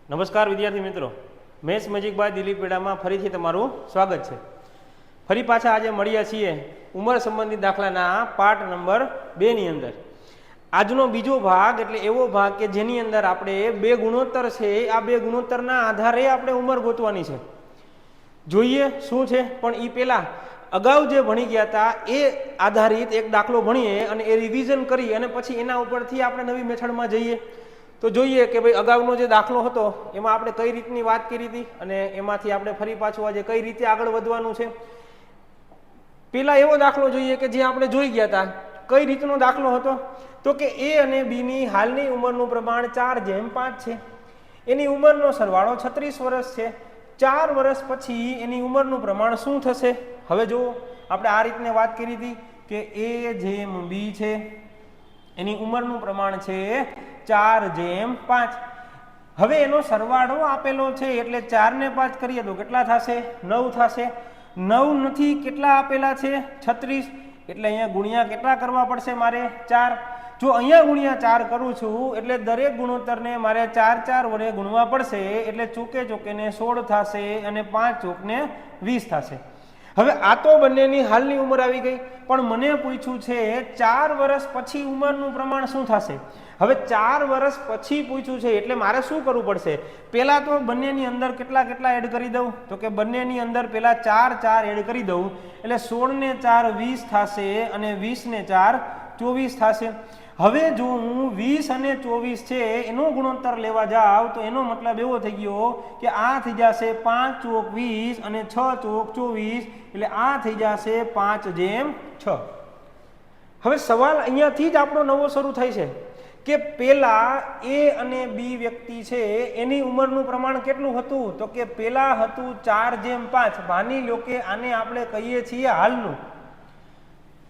નમસ્કાર વિદ્યાર્થી મિત્રો, મેથ્સ મેજિક બાય દિલીપ પેડામાં ફરીથી તમારું સ્વાગત છે। ફરી પાછા આજે મળ્યા છીએ ઉંમર સંબંધિત દાખલાના પાર્ટ નંબર 2 ની અંદર। આજનો બીજો ભાગ એટલે એવો ભાગ કે જેની અંદર આપણે બે ગુણોત્તર છે, આ બે ગુણોત્તરના આધારે આપણે ઉંમર ગોતવાની છે। જોઈએ શું છે, પણ એ પહેલાં અગાઉ જે ભણી ગયા હતા એ આધારિત એક દાખલો ભણીએ અને એ રિવિઝન કરી અને પછી એના ઉપરથી આપણે નવી મેથડમાં જઈએ। તો જોઈએ કે ભાઈ અગાઉનો જે દાખલો હતો એમાં આપણે કઈ રીતની વાત કરી હતી અને એમાંથી આપણે ફરી પાછું આજે કઈ રીતે આગળ વધવાનું છે। પેલા એવો દાખલો જોઈએ કે જે આપણે જોઈ ગયા હતા। કઈ રીતનો દાખલો હતો તો કે એ અને બી ની હાલની ઉંમરનું પ્રમાણ 4:5 છે। એની ઉંમરનો સરવાળો 36 વર્ષ છે। 4 વર્ષ પછી એની ઉંમરનું પ્રમાણ શું થશે? હવે જુઓ, આપણે આ રીતને વાત કરી હતી કે એ જેમ બી છે, એની ઉંમરનું પ્રમાણ છે 4:5। હવે એનો સરવાળો આપેલો છે એટલે 4 ને 5 કરીએ તો કેટલા થશે? 9 થશે। 9 નથી, કેટલા આપેલા છે? 36। એટલે અહીંયા ગુણ્યા કેટલા કરવા પડશે મારે? 4। જો અહીંયા ગુણ્યા 4 કરું છું એટલે દરેક ગુણોત્તરને મારે 4 વડે ગુણવા પડશે એટલે ચોકે ચોકેને 16 થશે અને 5 ચોકને 20 થશે। હવે આ તો બંનેની હાલની ઉંમર આવી ગઈ, પણ મને પૂછ્યું છે 4 વર્ષ પછી ઉંમરનું પ્રમાણ શું થશે? હવે 4 વર્ષ પછી પૂછ્યું છે એટલે મારે શું કરવું પડશે? પહેલા તો બંનેની અંદર કેટલા એડ કરી દઉં તો કે બંનેની અંદર પહેલા 4 એડ કરી દઉં એટલે 16 ને 4 20 થશે અને 20 ને 4 24 થશે। હવે જો હું 20 અને 24 છે એનો ગુણોત્તર લેવા જાઉં તો એનો મતલબ એવો થઈ ગયો કે આ થઈ જશે 5 ચોક 20 અને 6 ચોક 24 એટલે આ થઈ જશે 5:6। હવે સવાલ અહીંયાથી જ આપણો નવો શરૂ થાય છે કે પેલા એ અને બી વ્યક્તિ છે એની ઉંમરનું પ્રમાણ કેટલું હતું તો કે પેલા હતું 4:5। માની લો કે આને આપણે કહીએ છીએ હાલનું।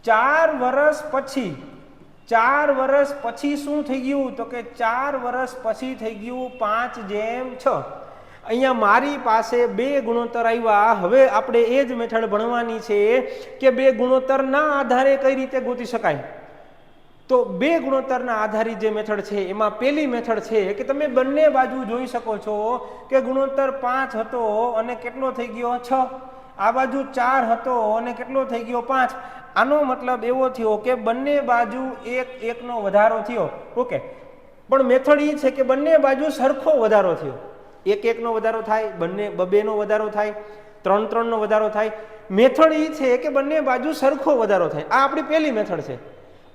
4 વર્ષ પછી શું થઈ ગયું તો કે 4 વર્ષ પછી થઈ ગયું 5:6। અહીંયા મારી પાસે બે ગુણોત્તર આવ્યા। હવે આપણે એ જ મેથડ ભણવાની છે કે બે ગુણોત્તરના આધારે કઈ રીતે ગોતી શકાય। તો બે ગુણોત્તરના આધારિત જે મેથડ છે એમાં પહેલી મેથડ છે કે તમે બંને બાજુ જોઈ શકો છો કે ગુણોત્તર 5 હતો અને કેટલો થઈ ગયો 6। આ બાજુ 4 હતો અને કેટલો થઈ ગયો 5। આનો મતલબ એવો થયો કે બંને બાજુ 1 નો વધારો થયો। ઓકે, પણ મેથડ એ છે કે બંને બાજુ સરખો વધારો થયો। 1 નો વધારો થાય, બંને 2 નો વધારો થાય, 3 નો વધારો થાય। મેથડ એ છે કે બંને બાજુ સરખો વધારો થાય। આ આપણી પહેલી મેથડ છે।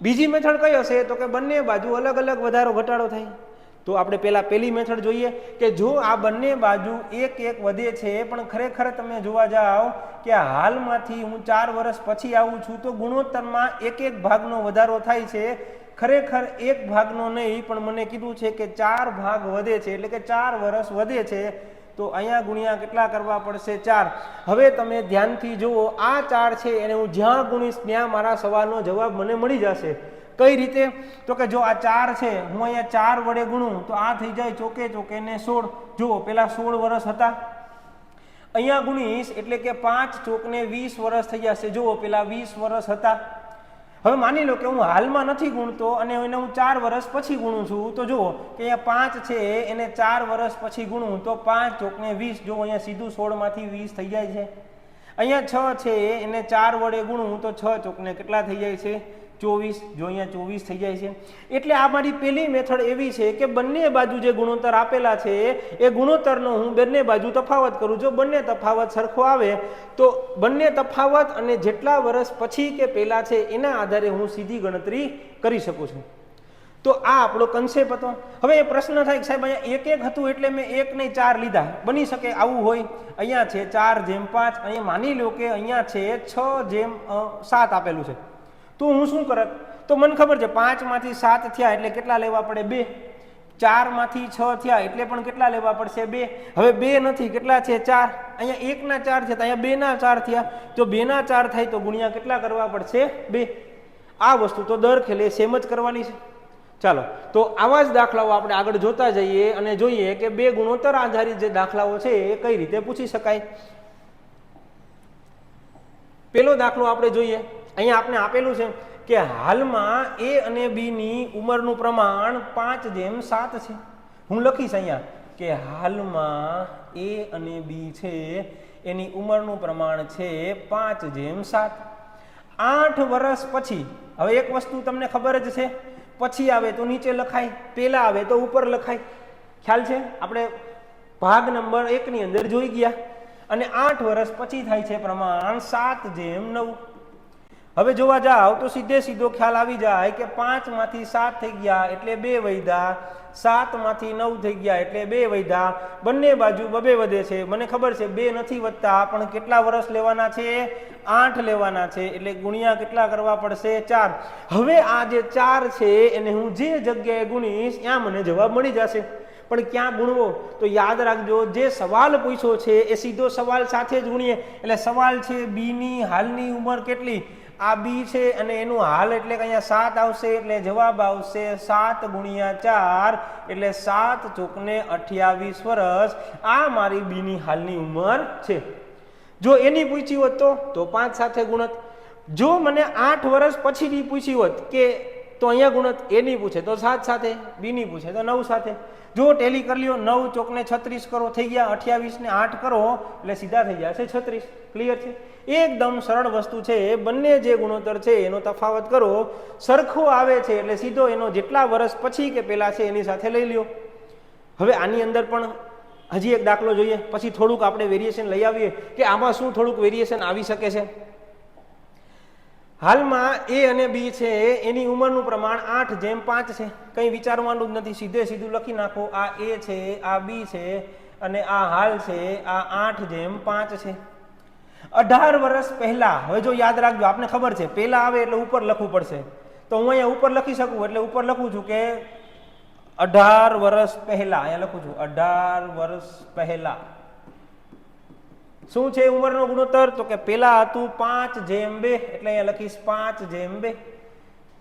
બીજી મેથડ કઈ હશે તો કે બંને બાજુ અલગ અલગ વધારો ઘટાડો થાય। તો આપણે પહેલી મેથડ જોઈએ કે જો આ બંને બાજુ 1 વધે છે, પણ ખરેખર તમે જોવા જાઓ કે હાલમાંથી હું 4 વર્ષ પછી આવું છું તો ગુણોત્તરમાં 1 ભાગનો વધારો થાય છે। ખરેખર 1 ભાગનો નહીં, પણ મને કીધું છે કે 4 ભાગ વધે છે એટલે કે 4 વર્ષ વધે છે। તો અહીંયા ગુણ્યા કેટલા કરવા પડશે? 4। હવે તમે ધ્યાનથી જુઓ, આ 4 છે એને હું જ્યાં ગુણીશ ત્યાં મારા સવાલનો જવાબ મને મળી જશે। કઈ રીતે તો કે જો આ 4 છે, હું અહીંયા 4 વડે ગુણું તો આ થઈ જાય ચોકે ચોકે ને 16। જુઓ, પેલા 16 વર્ષ હતા, અહીંયા ગુણીશ એટલે કે 5 ચોકને 20 વર્ષ થઈ જશે। જુઓ, પેલા 20 વર્ષ હતા। હવે માની લો કે હું હાલમાં નથી ગુણતો અને એને હું 4 વર્ષ પછી ગુણું છું તો જુઓ કે અહીંયા 5 છે એને 4 વર્ષ પછી ગુણું તો 5 ચોકને 20। જો અહીંયા સીધું 16 માંથી 20 થઈ જાય છે। અહીંયા 6 છે એને 4 વડે ગુણું તો 6 ચોકને કેટલા થઈ જાય છે? 24। જો અહીંયા 24 થઈ જાય છે। એટલે આ મારી પહેલી મેથડ એવી છે કે બંને બાજુ જે ગુણોત્તર આપેલા છે એ ગુણોત્તરનો હું બંને બાજુ તફાવત કરું। જો બંને તફાવત સરખો આવે તો બંને તફાવત અને જેટલા વર્ષ પછી કે પહેલા છે એના આધારે હું સીધી ગણતરી કરી શકું છું। તો આ આપણો કન્સેપ્ટ હતો। હવે એ પ્રશ્ન થાય કે સાહેબ અહીંયા 1 હતું એટલે મેં 1 નહીં 4 લીધા। બની શકે આવું હોય। અહીંયા છે 4:5, અહીંયા માની લો કે અહીંયા છે 6:7 આપેલું છે તો હું શું કરત તો મને ખબર છે 5 માંથી 7 થયા એટલે કેટલા લેવા પડે? 2। 4 માંથી 6 થયા એટલે પણ કેટલા લેવા પડશે? 2। હવે 2 નથી, કેટલા છે? 4। અહીંયા 1 ના 4 થયા, અહીંયા 2 ના 4 થયા તો 2 ના 4 થાય તો ગુણ્યા કેટલા કરવા પડશે? 2। આ વસ્તુ તો દર ખેલે સેમ જ કરવાની છે। ચાલો, તો આવા જ દાખલાઓ આપણે આગળ જોતા જઈએ અને જોઈએ કે બે ગુણોત્તર આધારિત જે દાખલાઓ છે એ કઈ રીતે પૂછી શકાય। પેલો દાખલો આપણે જોઈએ। અહીંયા આપણે આપેલું છે કે હાલમાં એ અને બી ની ઉંમરનું પ્રમાણ 5:7 છે। હું લખીશ અહીંયા કે હાલમાં એ અને બી છે એની ઉંમરનું પ્રમાણ છે 5:7. 8 વર્ષ પછી, હવે એક વસ્તુ તમને ખબર જ છે, પછી આવે તો નીચે લખાય, પેલા આવે તો ઉપર લખાય. ખ્યાલ છે? આપણે ભાગ નંબર 1 ની અંદર જોઈ ગયા. અને 8 વર્ષ પછી થાય છે પ્રમાણ 7:9. હવે જોવા જાવ તો સીધો ખ્યાલ આવી જાય કે 5 માંથી 7 થઈ ગયા એટલે 2 વધ્યા, 7 માંથી 9 થઈ ગયા એટલે 2 વધ્યા. બંને બાજુ 2 વધે છે. મને ખબર છે 2 નથી વધતા, પણ કેટલા વર્ષ લેવાના છે? 8 લેવાના છે. એટલે ગુણ્યા કેટલા કરવા પડશે? 4. હવે આ જે 4 છે એને હું જે જગ્યાએ ગુણીશ ત્યાં મને જવાબ મળી જશે. પણ ક્યાં ગુણવો? તો યાદ રાખજો, જે સવાલ પૂછ્યો છે એ સીધો સવાલ સાથે જ ગુણીએ. એટલે સવાલ છે બી ની હાલની ઉંમર કેટલી? આ બી છે અને એનું હાલ એટલે કે અહીંયા 7 આવશે, એટલે જવાબ આવશે 7 ગુણ્યા 4 એટલે 7 ચોકને 28 વર્ષ. આ મારી બી ની હાલની ઉંમર છે. જો એની પૂછી હોત તો 5 સાથે ગુણત. જો મને 8 વર્ષ પછીની પૂછી હોત કે તો અહીંયા ગુણત. એની પૂછે તો 7 સાથે, બીની પૂછે તો 9 સાથે. જો ટેલી કરી લ્યો, 9 ચોકને 36 કરો, થઈ ગયા 28 ને 8 કરો એટલે સીધા થઈ જશે 36. ક્લિયર છે? એકદમ સરળ વસ્તુ છે. બંને જે ગુણોત્તર છે એનો તફાવત કરો, સરખો આવે છે એટલે સીધો એનો જેટલા વર્ષ પછી કે પહેલા છે એની સાથે લઈ લ્યો. હવે આની અંદર પણ હજી એક દાખલો જોઈએ, પછી થોડુંક આપણે વેરિએશન લઈ આવીએ કે આમાં શું થોડુંક વેરિએશન આવી શકે છે. હાલમાં એ અને બી છે એની ઉંમરનું પ્રમાણ 8:5 છે. કંઈ વિચારવાનું જ નથી, સીધું લખી નાખો. આ એ છે, આ બી છે અને આ હાલ છે, આ 8:5 છે. 18 વર્ષ પહેલા. હવે જો યાદ રાખજો, આપને ખબર છે પહેલા આવે એટલે ઉપર લખવું પડશે, તો હું અહીંયા ઉપર લખી શકું એટલે ઉપર લખું છું કે 18 વર્ષ પહેલા. અહીંયા લખું છું 18 વર્ષ પહેલા. શું છે ઉંમરનો ગુણોત્તર? તો કે પેલા હતું 5:2 એટલે અહીંયા લખીશ 5:2.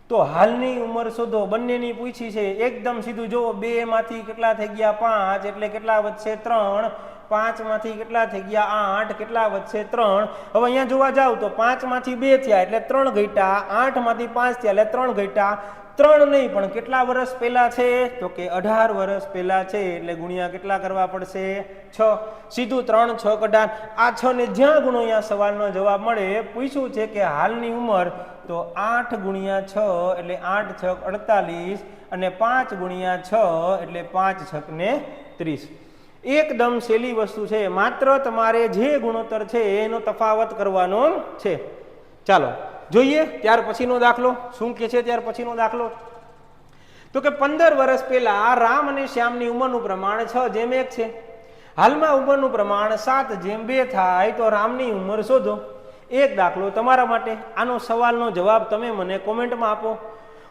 તો હાલની ઉંમર શોધો. બંનેની પૂછી છે, એકદમ સીધું. જો 2 માંથી કેટલા થઈ ગયા? 5 એટલે કેટલા વધશે? 3. 5 માંથી કેટલા થઈ ગયા? 8. કેટલા વધશે? 3. હવે અહીંયા જોવા જાવ તો 5 માંથી 2 થયા એટલે 3 ઘટ્યા, 8 માંથી 5 થયા એટલે 3 ઘટ્યા. 3 નહીં પણ કેટલા વર્ષ પહેલા છે? તો કે 18 વર્ષ પહેલા છે. એટલે ગુણ્યા કેટલા કરવા પડશે? 6. સીધું 3 6 18. આ 6 ને જ્યાં ગુણો અહીંયા સવાલનો જવાબ મળે. પૂછ્યું છે કે હાલની ઉંમર, તો 8 ગુણ્યા 6 એટલે 8 6 48 અને 5 ગુણ્યા 6 એટલે 5 6 ને 30. એકદમ સહેલી વસ્તુ છે. માત્ર તમારે જે ગુણોત્તર છે એનો તફાવત કરવાનો છે. ચાલો જોઈએ ત્યાર પછીનો દાખલો. શું કે છે ત્યાર પછીનો દાખલો? તો કે 15 વર્ષ પહેલા રામ અને શ્યામની ઉંમરનું પ્રમાણ 6:1 છે. હાલમાં ઉંમરનું પ્રમાણ 7:2 થાય તો રામની ઉંમર શોધો. એક દાખલો તમારા માટે. આનો સવાલનો જવાબ તમે મને કોમેન્ટમાં આપો.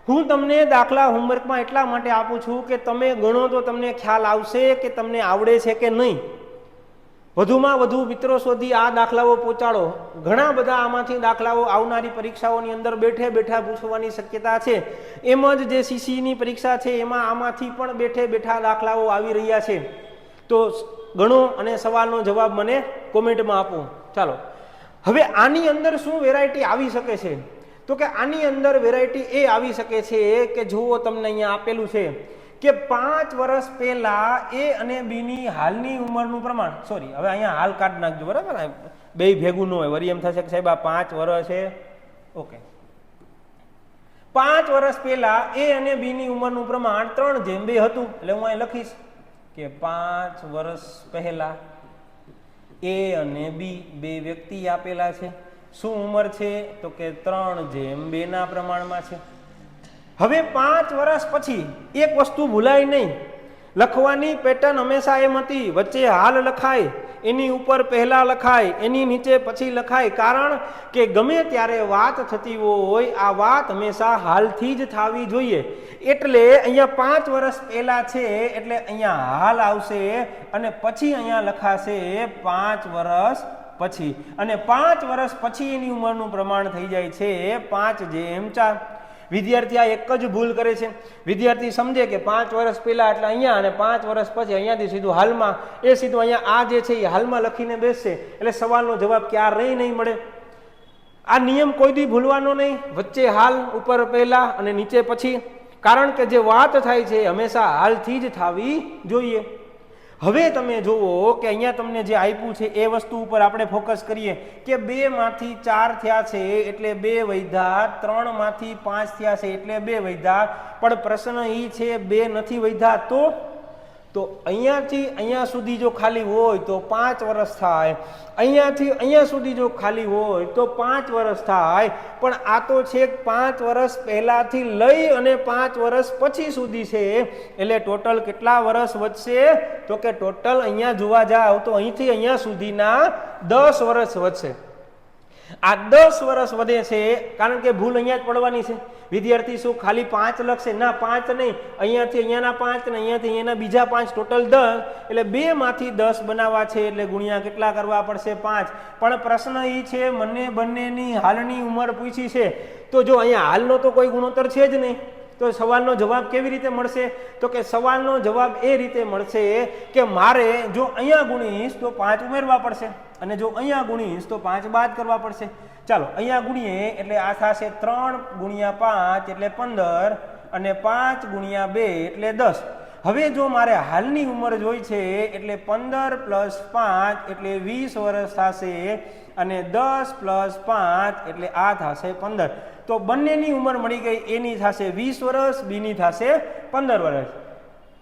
હું તમને દાખલા હોમવર્કમાં એટલા માટે આપું છું કે તમે ગણો તો તમને ખ્યાલ આવશે કે તમને આવડે છે કે નહીં. વધુમાં વધુ મિત્રો સુધી આ દાખલાઓ પહોંચાડો. ઘણા બધા આમાંથી દાખલાઓ આવનારી પરીક્ષાઓની અંદર બેઠે બેઠા પૂછવાની શક્યતા છે. એમ જ જે સીસીની પરીક્ષા છે એમાં આમાંથી પણ બેઠે બેઠા દાખલાઓ આવી રહ્યા છે. તો ગણો અને સવાલનો જવાબ મને કોમેન્ટમાં આપો. ચાલો હવે આની અંદર શું વેરાયટી આવી શકે છે? તો કે આની અંદર વેરાયટી એ આવી શકે છે કે જુઓ તમને અહીંયા આપેલું છે કે 5 વર્ષ પહેલા એ અને બી ની હાલની ઉંમરનું પ્રમાણ. સોરી, હવે અહીંયા હાલ કાઢી નાખજો, બરાબર? બે ભેગું ન હોય, વળી એમ થશે કે સાહેબ આ 5 વર્ષ છે. ઓકે, 5 વર્ષ પહેલા એ અને બી ની ઉંમરનું પ્રમાણ 3:2 હતું. એટલે હું અહીં લખીશ કે 5 વર્ષ પહેલા એ અને બી બે વ્યક્તિ આપેલા છે. શું ઉંમર છે? તો કે 3:2 ના પ્રમાણમાં છે. હવે 5 વર્ષ પછી એક વસ્તુ ભૂલાય નહીં, લખવાની પેટર્ન હંમેશા એમ હતી, વચ્ચે હાલ લખાય, એની ઉપર પહેલા લખાય, એની નીચે પછી લખાય. કારણ કે ગમે ત્યારે વાત થતી હોય આ વાત હંમેશા હાલથી જ થવી જોઈએ. એટલે અહીંયા 5 વર્ષ પહેલા છે એટલે અહીંયા હાલ આવશે અને પછી અહીંયા લખાશે 5 વર્ષ પછી. અને 5 વર્ષ પછી એની ઉંમરનું પ્રમાણ થઈ જાય છે 5:4. વિદ્યાર્થી આ એક જ ભૂલ કરે છે. વિદ્યાર્થી સમજે કે 5 વર્ષ પહેલા એટલે અહીંયા અને 5 વર્ષ પછી અહીંયાથી સીધું હાલમાં, એ સીધું અહીંયા આ જે છે એ હાલમાં લખીને બેસશે એટલે સવાલનો જવાબ ક્યારેય નહીં મળે. આ નિયમ કોઈ દી ભૂલવાનો નહીં. વચ્ચે હાલ, ઉપર પહેલા અને નીચે પછી. કારણ કે જે વાત થાય છે હંમેશા હાલથી જ થવી જોઈએ. હવે તમે જુઓ કે અહીંયા તમને જે આપ્યું છે એ વસ્તુ ઉપર આપણે ફોકસ કરીએ કે 2 માંથી 4 થયા છે એટલે 2 વધ્યા, 3 માંથી 5 થયા છે એટલે 2 વધ્યા, પણ પ્રશ્ન એ છે 2 નથી વધ્યા તો અહીંયાથી અહીંયા સુધી જો ખાલી હોય તો 5 વર્ષ થાય, અહીંયાથી અહીંયા સુધી જો ખાલી હોય તો 5 વર્ષ થાય, પણ આ તો છેક 5 વર્ષ પહેલાથી લઈ અને 5 વર્ષ પછી સુધી છે, એટલે ટોટલ કેટલા વર્ષ વધશે? તો કે ટોટલ અહીંયા જોવા જાવ તો અહીંથી અહીંયા સુધીના 10 વર્ષ વધશે. આ 10 વર્ષ વધે છે કારણ કે ભૂલ અહીંયા જ પડવાની છે. વિદ્યાર્થી શું ખાલી 5 લખશે? ના, 5 નહીં, અહીંયાથી અહીંયાના 5 ને અહીંયાથી અહીંયાના બીજા 5, ટોટલ 10, એટલે 2 માંથી 10 બનાવવા છે એટલે ગુણ્યા કેટલા કરવા પડશે? 5. પણ પ્રશ્ન એ છે મને બંનેની હાલની ઉંમર પૂછી છે, તો જો અહીંયા હાલનો તો કોઈ ગુણોત્તર છે જ નહીં, તો સવાલનો જવાબ કેવી રીતે મળશે? તો કે સવાલનો જવાબ એ રીતે મળશે કે મારે જો અહીંયા ગુણીશ તો 5 ઉમેરવા પડશે અને જો અહીંયા ગુણીશ તો 5 બાદ કરવા પડશે. ચાલો અહીંયા ગુણીએ એટલે આ થશે 3 ગુણ્યા 5 એટલે 15 અને 5 ગુણ્યા 2 એટલે 10. હવે જો મારે હાલની ઉંમર જોઈ છે એટલે 15 પ્લસ 5 એટલે 20 વર્ષ થશે અને 10 પ્લસ 5 એટલે આ થશે 15. તો બંનેની ઉંમર મળી ગઈ, એની થશે 20 વર્ષ, બીની થશે 15 વર્ષ.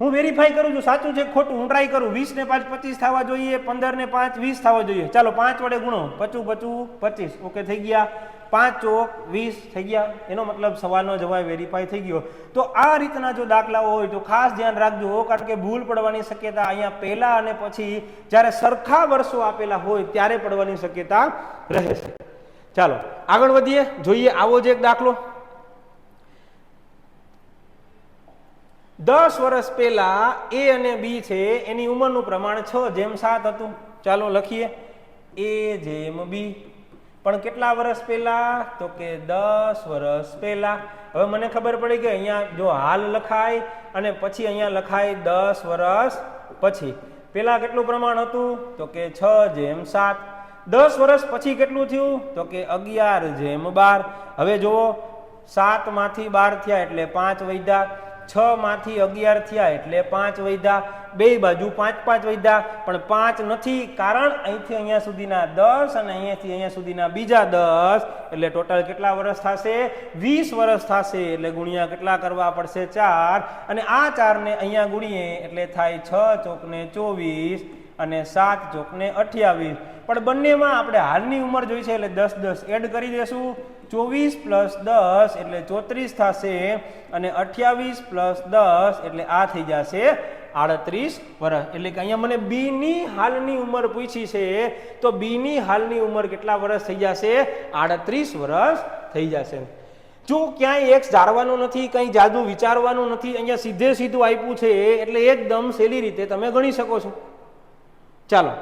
હું વેરીફાઈ કરું છું સાચું છે ખોટું, હું ટ્રાય કરું. 20 ને 5 25 થવા જોઈએ, 15 ને 5 20 થવા જોઈએ. ચાલો 5 વડે ગુણો, 5 5 25, ઓકે થઈ ગયા. 5 ચોક 20 થઈ ગયા. એનો મતલબ સવાલનો જવાબ વેરીફાઈ થઈ ગયો. તો આ રીતના જો દાખલાઓ હોય તો ખાસ ધ્યાન રાખજો, કારણ કે ભૂલ પડવાની શક્યતા અહીંયા પહેલા અને પછી જ્યારે સરખા વર્ષો આપેલા હોય ત્યારે પડવાની શક્યતા રહે છે. ચાલો આગળ વધીએ, જોઈએ આવો જ એક દાખલો. 10 વર્ષ પહેલા એ અને બી છે એની ઉંમરનું પ્રમાણ 6:7 હતું. ચાલો લખીએ A/B. પણ કેટલા વર્ષ પહેલા? તો કે 10 વર્ષ પહેલા. હવે મને ખબર પડી કે અહીંયા જો હાલ લખાય અને પછી અહીંયા લખાય 10 વર્ષ પછી. પહેલા કેટલું પ્રમાણ હતું? તો કે 6:7. 10 વર્ષ પછી કેટલું થયું? તો કે 11:12. હવે જુઓ 7 માંથી 12 થયા એટલે 5 વધ્યા, 6 માંથી 11 થયા એટલે 5 વધ્યા, બે બાજુ 5 5 વધ્યા, પણ 5 નથી કારણ અહીંથી અહીંયા સુધીના 10 અને અહીંયાથી અહીંયા સુધીના બીજા 10, એટલે ટોટલ કેટલા વર્ષ થશે? 20 વર્ષ થશે. એટલે ગુણ્યા કેટલા કરવા પડશે? 4. અને આ 4 ને અહીંયા ગુણીએ એટલે થાય 6 ચોક ને 24 અને 7 ચોક ને 28. પણ બંનેમાં આપણે હાલની ઉંમર જોઈ છે એટલે 10 10 એડ કરી દેશું. 24 પ્લસ 10 એટલે 34 થશે અને 28 પ્લસ 10 એટલે આ થઈ જશે 38 વર્ષ. એટલે કે અહીંયા મને બી ની હાલની ઉંમર પૂછી છે, તો બી ની હાલની ઉંમર કેટલા વર્ષ થઈ જશે? 38 વર્ષ થઈ જશે. જો ક્યાંય એક્સ ધારવાનું નથી, કંઈ જાદુ વિચારવાનું નથી, અહીંયા સીધે સીધું આપ્યું છે એટલે એકદમ સહેલી રીતે તમે ગણી શકો છો. ચાલો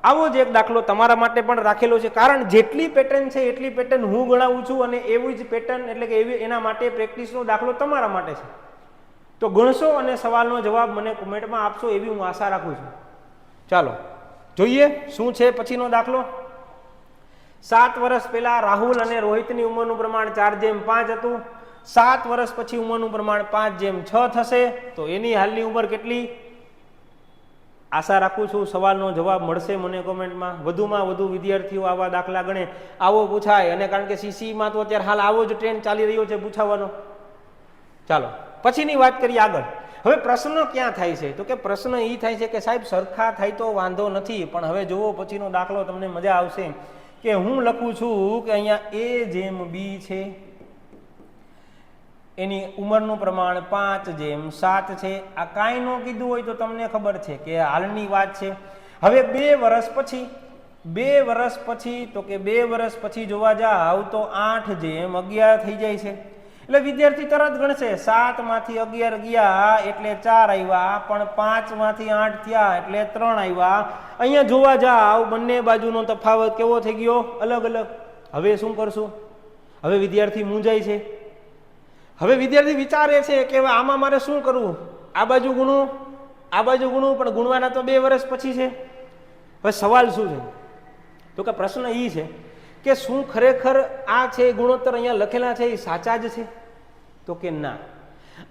આવો જ એક દાખલો તમારા માટે પણ રાખેલો છે, કારણ જેટલી પેટર્ન છે એટલી પેટર્ન હું ગણાવું છું અને એવી જ પેટર્ન એટલે કે એવી એના માટે પ્રેક્ટિસનો દાખલો તમારા માટે છે. તો ગણશો અને સવાલનો જવાબ મને કોમેન્ટમાં આપશો એવી હું આશા રાખું છું. ચાલો જોઈએ શું છે પછીનો દાખલો. 7 વર્ષ પહેલા રાહુલ અને રોહિતની ઉંમરનું પ્રમાણ 4:5 હતું. 7 વર્ષ પછી ઉંમરનું પ્રમાણ 5:6 થશે. તો એની હાલની ઉંમર કેટલી? આશા રાખું છું સવાલનો જવાબ મળશે મને કોમેન્ટમાં. વધુમાં વધુ વિદ્યાર્થીઓ આવા દાખલા ગણે, આવો પૂછાય, અને કારણ કે સીસીમાં તો અત્યારે હાલ આવો જ ટ્રેન્ડ ચાલી રહ્યો છે પૂછાવાનો. ચાલો પછીની વાત કરીએ આગળ. હવે પ્રશ્ન ક્યાં થાય છે? તો કે પ્રશ્ન એ થાય છે કે સાહેબ સરખા થાય તો વાંધો નથી, પણ હવે જુઓ પછીનો દાખલો તમને મજા આવશે કે હું લખું છું કે અહીંયા A/B છે, એની ઉંમરનું પ્રમાણ 5:7 છે. આ કાંઈ ન કીધું હોય તો તમને ખબર છે કે હાલની વાત છે. હવે 2 વર્ષ પછી, 2 વર્ષ પછી, તો કે 2 વર્ષ પછી જોવા જાવ તો 8:11 થઈ જાય છે. એટલે વિદ્યાર્થી તરત ગણશે 7 માંથી 11 ગયા એટલે 4 આવ્યા, પણ 5 માંથી 8 થયા એટલે 3 આવ્યા. અહીંયા જોવા જાવ બંને બાજુનો તફાવત કેવો થઈ ગયો? અલગ અલગ. હવે શું કરશું? હવે વિદ્યાર્થી મૂંઝાય છે. હવે વિદ્યાર્થી વિચારે છે કે હવે આમાં મારે શું કરવું? આ બાજુ ગુણું, આ બાજુ ગુણું, પણ ગુણવાના તો 2 વર્ષ પછી છે. હવે સવાલ શું છે? તો કે પ્રશ્ન એ છે કે શું ખરેખર આ છે ગુણોત્તર અહીંયા લખેલા છે એ સાચા જ છે? તો કે ના.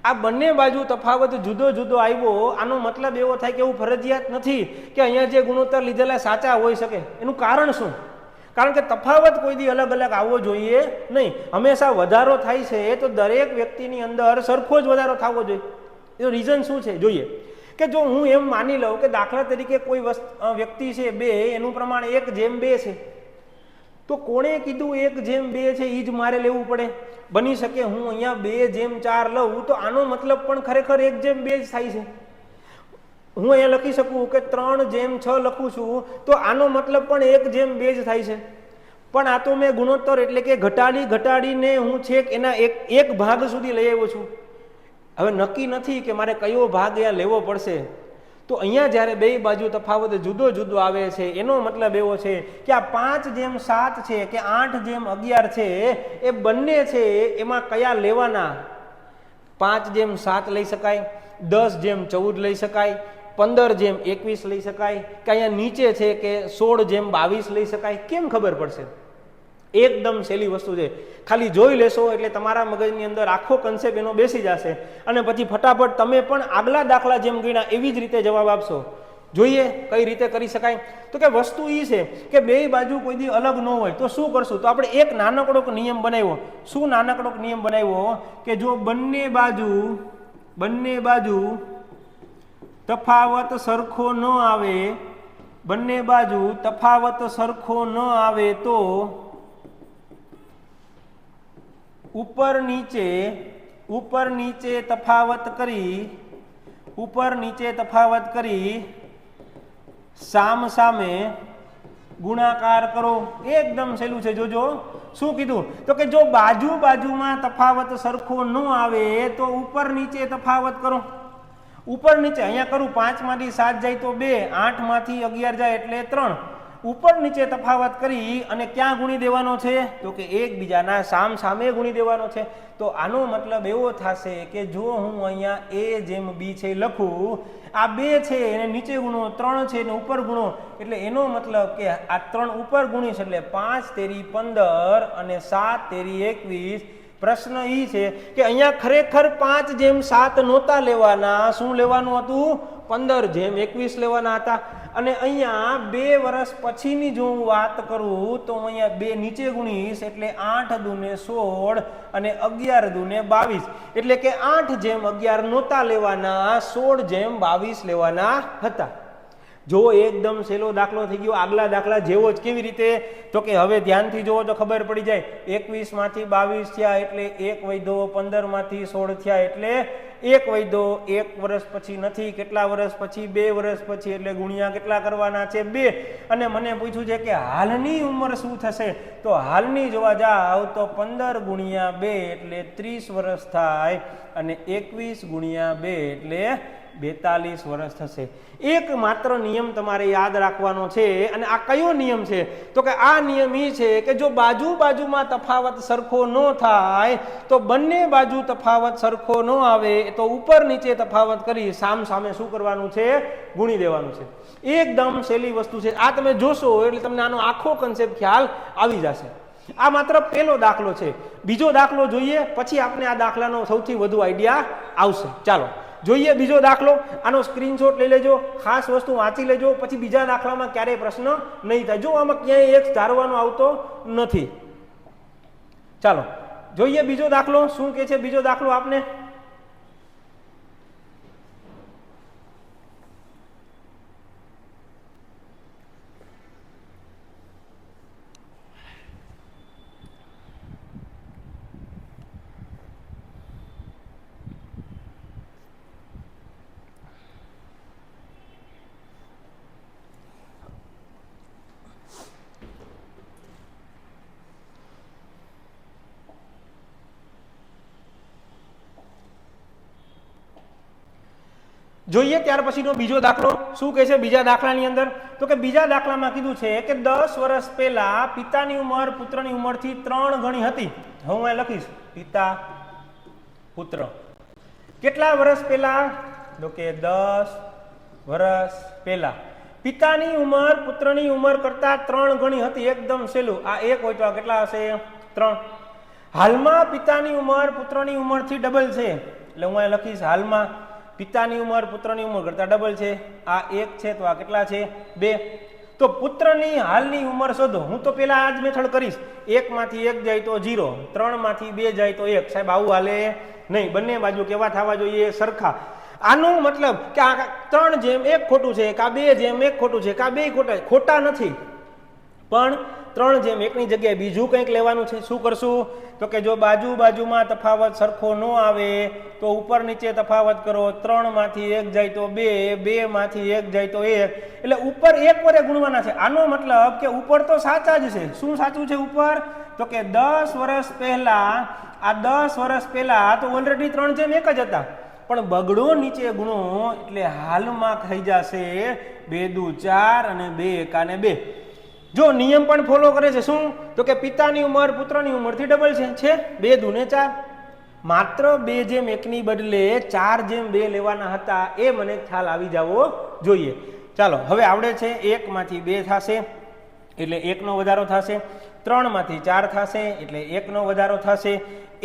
આ બંને બાજુ તફાવત જુદો જુદો આવ્યો, આનો મતલબ એવો થાય કે એવું ફરજિયાત નથી કે અહીંયા જે ગુણોત્તર લીધેલા સાચા હોઈ શકે. એનું કારણ શું? કારણ કે તફાવત કોઈ દી અલગ અલગ આવવો જોઈએ નહીં. હંમેશા વધારો થાય છે તો દરેક વ્યક્તિની અંદર સરખો જ વધારો થવો જોઈએ. એનું રીઝન શું છે જોઈએ. કે જો હું એમ માની લઉં કે દાખલા તરીકે કોઈ વ્યક્તિ છે 2, એનું પ્રમાણ 1:2 છે, તો કોણે કીધું 1:2 છે એ જ મારે લેવું પડે? બની શકે હું અહીંયા 2:4 લઉં તો આનો મતલબ પણ ખરેખર 1:2 જ થાય છે. હું અહીંયા લખી શકું કે 3:6 લખું છું તો આનો મતલબ પણ 1:2 જ થાય છે. પણ આ તો મેં ગુણોત્તર એટલે કે ઘટાડીને હું છેક એના એક ભાગ સુધી લઈ આવ્યો છું. હવે નક્કી નથી કે મારે કયો ભાગ અહીંયા લેવો પડશે. તો અહીંયા જ્યારે બે બાજુ તફાવત જુદો જુદો આવે છે એનો મતલબ એવો છે કે આ 5:7 છે કે 8:11 છે એ બંને છે એમાં કયા લેવાના? 5:7 લઈ શકાય, 10:14 લઈ શકાય, 15:21 લઈ શકાય, કે અહીંયા નીચે છે કે 16:22 લઈ શકાય. કેમ ખબર પડશે? એકદમ સહેલી વસ્તુ છે. ખાલી જોઈ લેશો એટલે તમારા મગજની અંદર આખો કન્સેપ્ટ એનો બેસી જશે અને પછી ફટાફટ તમે પણ આગલા દાખલા જેમ ગણ્યા એવી જ રીતે જવાબ આપશો. જોઈએ કઈ રીતે કરી શકાય. તો કે વસ્તુ એ છે કે બે બાજુ કોઈ દી અલગ ન હોય તો શું કરશું? તો આપણે એક નાનકડોક નિયમ બનાવ્યો. શું નાનકડોક નિયમ બનાવ્યો? કે જો બંને બાજુ તફાવત સરખો ન આવે, બંને બાજુ તફાવત સરખો ન આવે તો ઉપર નીચે તફાવત કરી સામસામે ગુણાકાર કરો. એકદમ સહેલું છે. જોજો શું કીધું? તો કે જો બાજુમાં તફાવત સરખો ન આવે તો ઉપર નીચે તફાવત કરો. ઉપર નીચે અહીંયા કરું, 5 માંથી 7 જાય તો 2, 8 માંથી 11 જાય એટલે 3. ઉપર નીચે તફાવત કરી અને ક્યાં ગુણી દેવાનો છે? તો કે એકબીજાના સામે ગુણી દેવાનો છે. તો આનો મતલબ એવો થશે કે જો હું અહીંયા A/B છે લખું, આ 2 છે એને નીચે ગુણો, 3 છે એને ઉપર ગુણો, એટલે એનો મતલબ કે આ 3 ઉપર ગુણીશ એટલે 5×3 15 અને 7×3 21. પ્રશ્ન એ છે કે અહીંયા ખરેખર 5:7 નહોતા લેવાના. શું લેવાનું હતું? 15:21 લેવાના હતા. અને અહીંયા 2 વર્ષ પછીની જો હું વાત કરું તો અહીંયા 2 નીચે ગુણીશ એટલે 8×2 = 16 અને 11×2 = 22. એટલે કે 8:11 નહોતા લેવાના, 16:22 લેવાના હતા. જો એકદમ સહેલો દાખલો થઈ ગયો. આગલા દાખલા જેવો જ. કેવી રીતે? તો કે હવે ધ્યાનથી જોવો તો ખબર પડી જાય. 21 માંથી 22 થયા એટલે 1 વધ્યો, 15 માંથી 16 થયા એટલે 1 વધ્યો. 1 વર્ષ પછી નથી, કેટલા વર્ષ પછી? 2 વર્ષ પછી. એટલે ગુણ્યા કેટલા કરવાના છે? 2. અને મને પૂછ્યું છે કે હાલની ઉંમર શું થશે? તો હાલની જોવા જાવ તો 15×2 એટલે 30 વર્ષ થાય અને 21×2 એટલે 42 વર્ષ થશે. એક માત્ર નિયમ તમારે યાદ રાખવાનો છે. અને આ કયો નિયમ છે? તો કે આ નિયમ એ છે કે જો બાજુમાં તફાવત સરખો ન થાય તો બંને બાજુ તફાવત સરખો ન આવે તો ઉપર નીચે તફાવત કરી સામે શું કરવાનું છે? ગુણી દેવાનું છે. એકદમ સહેલી વસ્તુ છે. આ તમે જોશો એટલે તમને આનો આખો કન્સેપ્ટ ખ્યાલ આવી જશે. આ માત્ર પહેલો દાખલો છે. બીજો દાખલો જોઈએ પછી આપણે આ દાખલાનો સૌથી વધુ આઈડિયા આવશે. ચાલો જોઈએ બીજો દાખલો. આનો સ્ક્રીનશોટ લઈ લેજો, ખાસ વસ્તુ વાંચી લેજો, પછી બીજા દાખલામાં ક્યારેય પ્રશ્ન નહીં થાય. જો આમાં ક્યાંય એક ધારવાનો આવતો નથી. ચાલો જોઈએ બીજો દાખલો. શું કે છે બીજો દાખલો આપને? જોઈએ ત્યાર પછીનો બીજો દાખલો. શું કહે છે બીજા દાખલાની અંદર? તો કે બીજા દાખલામાં કીધું છે કે 10 વર્ષ પહેલા પિતાની ઉંમર પુત્રની ઉંમરથી 3 ગણી હતી. હું અહીં લખીશ પિતા પુત્ર. કેટલા વર્ષ પહેલા? તો કે 10 વર્ષ પહેલા પિતાની ઉંમર પુત્રની ઉંમર કરતા 3 ગણી હતી. એકદમ સહેલું. આ 1 હોય તો આ કેટલા હશે? 3. હાલમાં પિતાની ઉંમર પુત્રની ઉંમરથી ડબલ છે. એટલે હું અહીંયા લખીશ હાલમાં પિતાની ઉંમર પુત્રની ઉંમર કરતાં ડબલ છે, આ 1 છે તો આ કેટલા છે 2. તો પુત્રની હાલની ઉંમર શોધો. હું તો પેલા આ જ મેથડ કરીશ, 1 માંથી 1 જાય તો 0, 3 માંથી 2 જાય તો 1. સાહેબ આવું હાલે નહીં, બંને બાજુ કેવા થવા જોઈએ સરખા. આનું મતલબ કે આ 3:1 ખોટું છે, કે આ 2:1 ખોટું છે, કે આ 2 ખોટા નથી, પણ 3:1 ની જગ્યાએ બીજું કંઈક લેવાનું છે. શું કરશું? તો કે જો બાજુમાં તફાવત સરખો ન આવે તો ઉપર નીચે તફાવત કરો. 3 માંથી 1 જાય તો 2, 2 માંથી 1 જાય તો 1, એટલે ઉપર 1 વડે ગુણવાના છે. આનો મતલબ કે ઉપર તો સાચા જ છે. શું સાચું છે ઉપર? તો કે 10 વર્ષ પહેલા, આ 10 વર્ષ પહેલા તો ઓલરેડી 3:1 જ હતા, પણ બગડો નીચે ગુણો એટલે હાલમાં થઈ જશે 2 દુ 4 અને 2 એકાને 2. જો નિયમ પણ ફોલો કરે છે. શું? તો કે પિતાની ઉંમર પુત્રની ઉંમરથી ડબલ છે 2 દુ 4. માત્ર 2:1 ની બદલે 4:2 લેવાના હતા, એ મને ખ્યાલ આવી જવો જોઈએ. ચાલો હવે આવડે છે. 1 માંથી 2 થશે એટલે 1 નો વધારો થશે, 3 માંથી 4 થશે એટલે 1 નો વધારો થશે.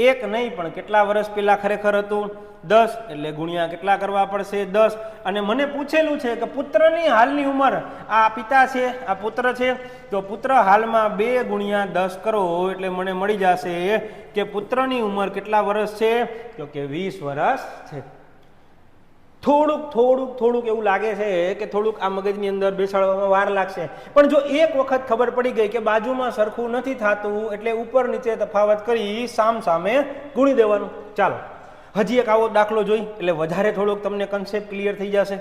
1 નહીં પણ કેટલા વર્ષ પહેલા ખરેખર હતું? 10, એટલે ગુણ્યા કેટલા કરવા પડશે? 10. અને મને પૂછેલું છે કે પુત્રની હાલની ઉંમર, આ પિતા છે આ પુત્ર છે, તો પુત્ર હાલમાં 2 ગુણ્યા 10 કરો એટલે મને મળી જશે કે પુત્રની ઉંમર કેટલા વર્ષ છે? તો કે 20 વર્ષ છે. થોડુંક એવું લાગે છે કે થોડુંક આ મગજની અંદર બેસાડવામાં વાર લાગશે, પણ જો એક વખત ખબર પડી ગઈ કે બાજુમાં સરખું નથી થતું એટલે ઉપર નીચે તફાવત કરી સામે ગુણી દેવાનું. ચાલો હજી એક આવો દાખલો જોઈ એટલે વધારે થોડોક તમને કન્સેપ્ટ ક્લિયર થઈ જશે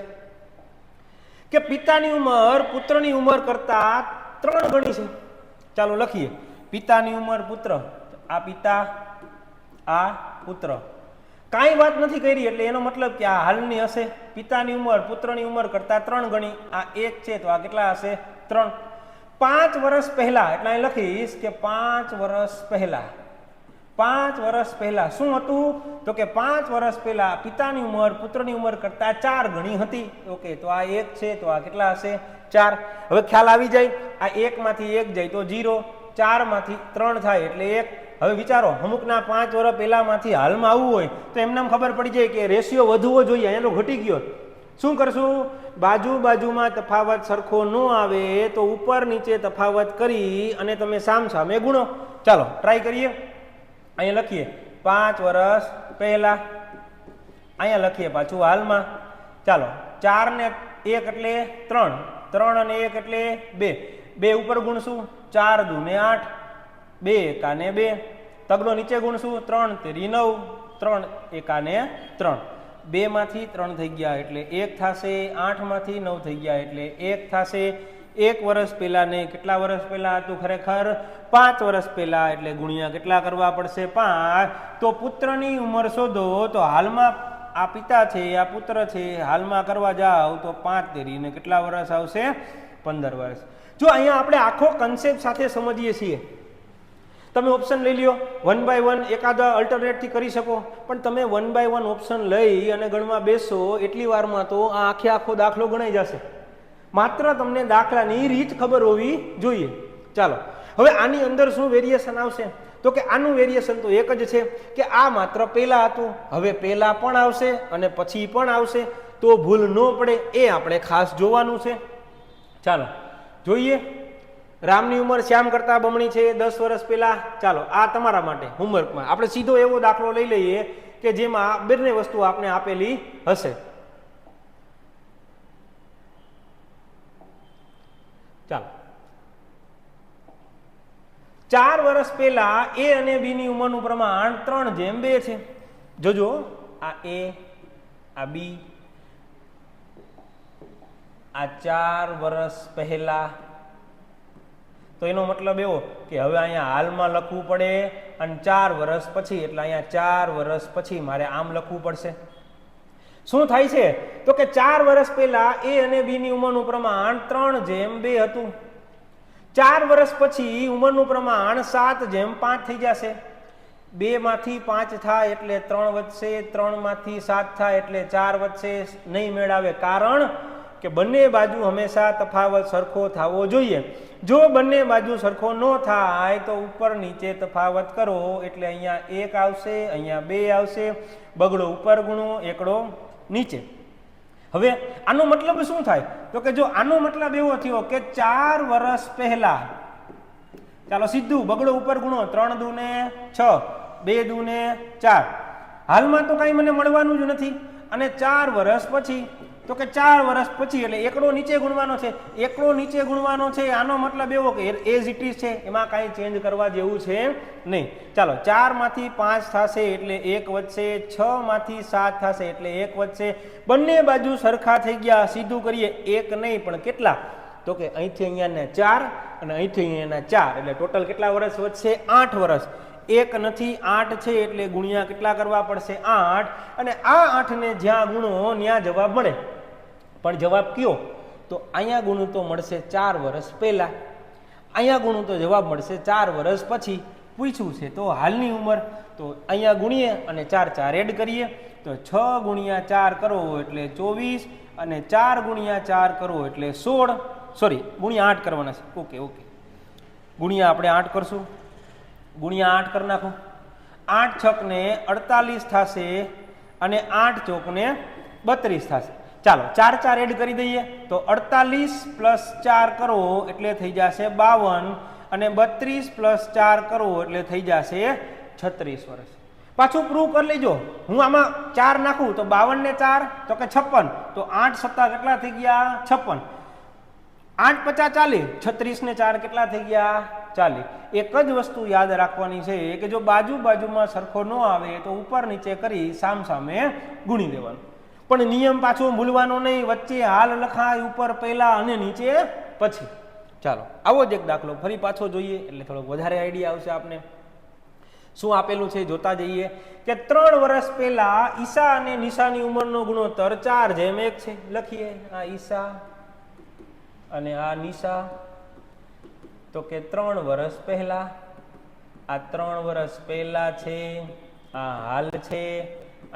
કે પિતાની ઉંમર પુત્રની ઉંમર કરતા 3 ગણી છે. ચાલો લખીએ. પિતાની ઉંમર પુત્ર, આ પિતા આ પુત્ર, કાંઈ વાત નથી કરી એટલે એનો મતલબ કે આ હાલની હશે. પિતાની ઉંમર પુત્રની ઉંમર કરતા 3 ગણી, આ 1 છે તો આ કેટલા હશે? 3. 5 વર્ષ પહેલા એટલે અહીં લખીશ કે 5 વર્ષ પહેલા. 5 વર્ષ પહેલા શું હતું? તો કે 5 વર્ષ પહેલા પિતાની ઉંમર પુત્રની ઉંમર કરતા 4 ગણી હતી. ઓકે, તો આ 1 છે તો આ કેટલા હશે? 4. હવે ખ્યાલ આવી જાય, આ 1 માંથી 1 જાય તો 0, 4 માંથી 3 થાય એટલે 1. હવે વિચારો, અમુકના 5 વર્ષ પહેલામાંથી હાલમાં આવવું હોય તો એમને ખબર પડી જાય કે રેશિયો વધવો જોઈએ, અહીંયા તો ઘટી ગયો. શું કરશું? બાજુમાં તફાવત સરખો ન આવે તો ઉપર નીચે તફાવત કરી અને તમે સામે ગુણો. ચાલો ટ્રાય કરીએ. અહીંયા લખીએ 5 વર્ષ પહેલા, અહીંયા લખીએ પાછું હાલમાં. ચાલો 4 ને 1 એટલે 3, 3 અને 1 એટલે 2, 2 ઉપર ગુણશું 4 દુ ને 8, 2 એકાને 2, તગડો નીચે ગુણશું 3 તેરી 9, 3 એકાને 3, 2 માંથી 3 થઈ ગયા એટલે 1 થશે, 8 માંથી 9 થઈ ગયા એટલે 1 થશે. 1 વર્ષ પહેલા ને કેટલા વર્ષ પહેલા હતું? ખરેખર 5 વર્ષ પહેલા, એટલે ગુણ્યા કેટલા કરવા પડશે? 5. તો પુત્રની ઉંમર શોધો તો હાલમાં આ પિતા છે આ પુત્ર છે, હાલમાં કરવા જાઓ તો 5 તેરી ને કેટલા વર્ષ આવશે? 15 વર્ષ. જો અહીંયા આપણે આખો કન્સેપ્ટ સાથે સમજીએ છીએ. તમે ઓપ્શન લઈ લ્યો, 1 by 1 એકાદા અલ્ટરનેટથી કરી શકો, પણ તમે 1 by 1 ઓપ્શન લઈ અને ગણવા બેસો એટલી વારમાં તો આ આખો દાખલો ગણાઈ જશે. માત્ર તમને દાખલાની રીત ખબર હોવી જોઈએ. ચાલો હવે આની અંદર શું વેરિએશન આવશે? તો કે આનું વેરિએશન તો એક જ છે કે આ માત્ર પહેલા હતું, હવે પહેલા પણ આવશે અને પછી પણ આવશે, તો ભૂલ ન પડે એ આપણે ખાસ જોવાનું છે. ચાલો જોઈએ. રામની ઉંમર શ્યામ કરતા બમણી છે 10 વર્ષ પહેલા. ચાલો આ તમારા માટે હોમવર્કમાં આપણે સીધો એવો દાખલો લઈ લઈએ કે જેમાં બંને વસ્તુ આપણે આપેલી હશે. ચાલો 4 વર્ષ પહેલા એ અને બી ની ઉંમરનું પ્રમાણ 3:2 છે. જોજો આ એ આ બી, આ 4 વર્ષ પહેલા. તો એનો મતલબ એવો કે હવે અહીંયા હાલમાં લખવું પડે અને 4 વર્ષ પછી, એટલે અહીંયા 4 વર્ષ પછી મારે આમ લખવું પડશે. શું થાય છે? તો કે 4 વર્ષ પહેલા એ અને બી ની ઉંમરનું પ્રમાણ 3:2 હતું. 4 વર્ષ પછી ઉંમરનું પ્રમાણ 7:5 થઈ જશે. 2 માંથી 5 થાય એટલે 3 વધશે, 3 માંથી 7 થાય એટલે 4 વધશે. નહીં મેળાવે, કારણ કે બંને બાજુ હંમેશા તફાવત સરખો થવો જોઈએ. જો બંને બાજુ સરખો ન થાય તો ઉપર નીચે તફાવત કરો એટલે અહીંયા 1 આવશે, અહીંયા 2 આવશે, બગડો ઉપર ગુણો, એકડો નીચે. હવે આનો મતલબ શું થાય તો કે જો આનો મતલબ એવો થયો કે 4 વર્ષ પહેલા, ચાલો સીધું બગડો ઉપર ગુણો, 3 દૂને 6, 2 દૂને 4, હાલમાં તો કાંઈ મને મળવાનું જ નથી. અને 4 વર્ષ પછી તો કે 4 વર્ષ પછી એટલે એકડો નીચે ગુણવાનો છે, એકડો નીચે ગુણવાનો છે. આનો મતલબ એવો કે એઝ ઇટ ઇઝ છે, એમાં કાંઈ ચેન્જ કરવા જેવું છે નહીં. ચાલો 4 માંથી 5 થશે એટલે 1 વધશે, 6 માંથી 7 થશે એટલે 1 વધશે. બંને બાજુ સરખા થઈ ગયા. સીધું કરીએ, 1 નહીં પણ કેટલા તો કે અહીંથી અહીંયાને 4 અને અહીંથી અહીંયાના 4 એટલે ટોટલ કેટલા વર્ષ વધશે? 8 વર્ષ. 1 નથી 8 છે એટલે ગુણ્યા કેટલા કરવા પડશે? 8. અને આ 8 ને જ્યાં ગુણો ત્યાં જવાબ મળે. પણ જવાબ કયો? તો અહીંયા ગુણું તો મળશે 4 વર્ષ પહેલા, અહીંયા ગુણું તો જવાબ મળશે 4 વર્ષ પછી. પૂછ્યું છે તો હાલની ઉંમર, તો અહીંયા ગુણીએ અને 4 4 એડ કરીએ તો 6 ગુણ્યા 4 કરો એટલે 24 અને 4 ગુણ્યા 4 કરો એટલે 16, સોરી ગુણ્યા 8 કરવાના છે. ઓકે ગુણ્યા આપણે 8 કરશું, ગુણ્યા 8 કરી નાખો. 8 છક ને 48 થશે અને 8 ચોક ને 32 થશે. ચાલો 4 4 એડ કરી દઈએ તો 48 પ્લસ 4 કરો એટલે થઈ જશે 52 અને 32 પ્લસ 4 કરો એટલે થઈ જશે 36 વર્ષ. પાછું પ્રૂવ કરી લેજો. હું આમાં 4 નાખું તો 52 ને 4 તો કે 56, તો 8 સત્તા કેટલા થઈ ગયા? 56. 8 50 40, 36 ને 4 કેટલા થઈ ગયા? 40. એક જ વસ્તુ યાદ રાખવાની છે કે જો બાજુ બાજુમાં સરખો ન આવે તો ઉપર નીચે કરી સામસામે ગુણી દેવાનું. પણ નિયમ પાછો ભૂલવાનો નહીં, વચ્ચે હાલ લખાય, ઉપર પહેલા અને નીચે પછી. ચાલો આવો જ એક દાખલો ફરી પાછો જોઈએ એટલે થોડોક વધારે આઈડિયા આવશે આપને. શું આપેલું છે જોતા જઈએ કે 3 વર્ષ પહેલા ઈશા અને નિશાની ઉંમરનો ગુણોત્તર 4:1 છે. લખીએ, આ ઈશા અને આ નિશા. તો કે 3 વર્ષ પહેલા, આ 3 વર્ષ પહેલા છે, આ હાલ છે,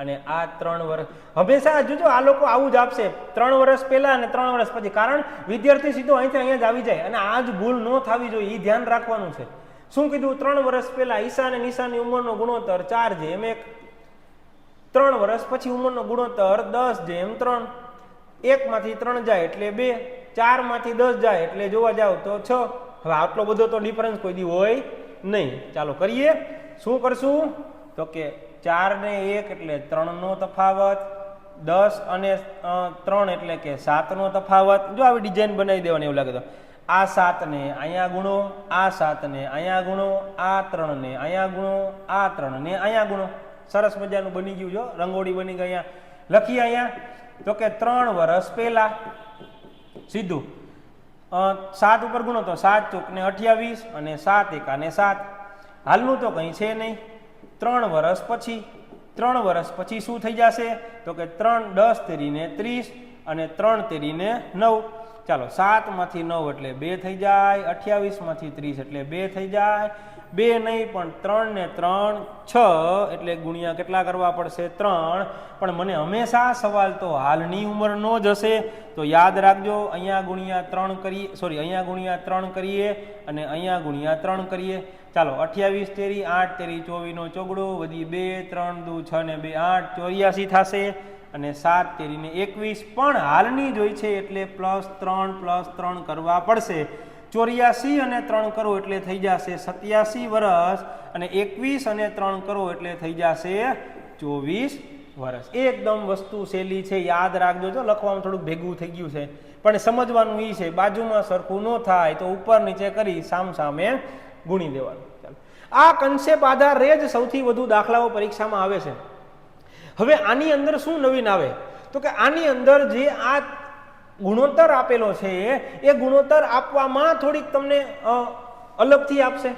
અને આ 3 વર્ષ. હંમેશા જોજો આ લોકો આવું જ આપશે, 3 વર્ષ પહેલા અને 3 વર્ષ પછી. કારણ વિદ્યાર્થી સીધો અહીંથી અહીંયા જ આવી જાય અને આ જ ભૂલ ન થવી જોઈએ, એ ધ્યાન રાખવાનું છે. શું કીધું? 3 વર્ષ પહેલા ઈશા અને નિશાની ઉંમરનો ગુણોત્તર 4:1. 3 વર્ષ પછી ઉંમરનો ગુણોત્તર 10:3. 1 માંથી 3 જાય એટલે 2, 4 માંથી 10 જાય એટલે જોવા જાવ તો 6. હવે આટલો બધો તો ડિફરન્સ કોઈ દી હોય નહીં. ચાલો કરીએ. શું કરશું તો કે 4 ને 1 એટલે 3 નો તફાવત, 10 અને 3 એટલે કે 7 નો તફાવત. જો આવી ડિઝાઇન બનાવી દેવાની એવું લાગે તો આ 7 ને અહીંયા ગુણો, આ 7 ને અહીંયા ગુણો, આ 3 ને અહીંયા ગુણો, આ 3 ને અહીંયા ગુણો. સરસ મજાનું બની ગયું. જો રંગોળી બની ગઈ. અહીંયા લખીએ અહીંયા તો કે 3 વર્ષ પહેલા સીધું 7 ઉપર ગુણો તો 7 ચોક ને 28 અને 7 એકા ને 7. હાલનું તો કંઈ છે નહીં. 3 વર્ષ પછી, 3 વર્ષ પછી શું થઈ જશે તો કે 3 10 તેરીને 30 અને 3 તેરીને 9. ચાલો 7 માંથી 9 એટલે 2 થઈ જાય, 28 માંથી 30 એટલે 2 થઈ જાય. 2 નહીં પણ 3 ને 3 6 એટલે ગુણ્યા કેટલા કરવા પડશે? 3. પણ મને હંમેશા સવાલ તો હાલની ઉંમરનો જ હશે, તો યાદ રાખજો અહીંયા ગુણ્યા 3 કરીએ, સોરી અહીંયા ગુણ્યા 3 કરીએ અને અહીંયા ગુણ્યા 3 કરીએ. ચાલો 28 તેરી 8 તેરી 24 નો ચોગડો વધી 2, 3 દુ 6 ને 2 8, 84 થશે અને 7 તેરીને 21. પણ હાલની જોઈ છે એટલે +3 કરવા પડશે. 84 અને 3 કરો એટલે થઈ જશે 87 વર્ષ અને 21 અને 3 કરો એટલે થઈ જશે 24 વર્ષ. એકદમ વસ્તુ સહેલી છે, યાદ રાખજો. જો લખવામાં થોડુંક ભેગું થઈ ગયું છે પણ સમજવાનું એ છે બાજુમાં સરખું ન થાય તો ઉપર નીચે કરી સામસામે ગુણી દેવાનું. ચાલો આ કન્સેપ્ટ આધારે જ સૌથી વધુ દાખલાઓ પરીક્ષામાં આવે છે. હવે આની અંદર શું નવીન આવે તો કે આની અંદર જે આ ગુણોત્તર આપેલો છે એ ગુણોત્તર આપવામાં થોડીક તમને અલગથી આપશે,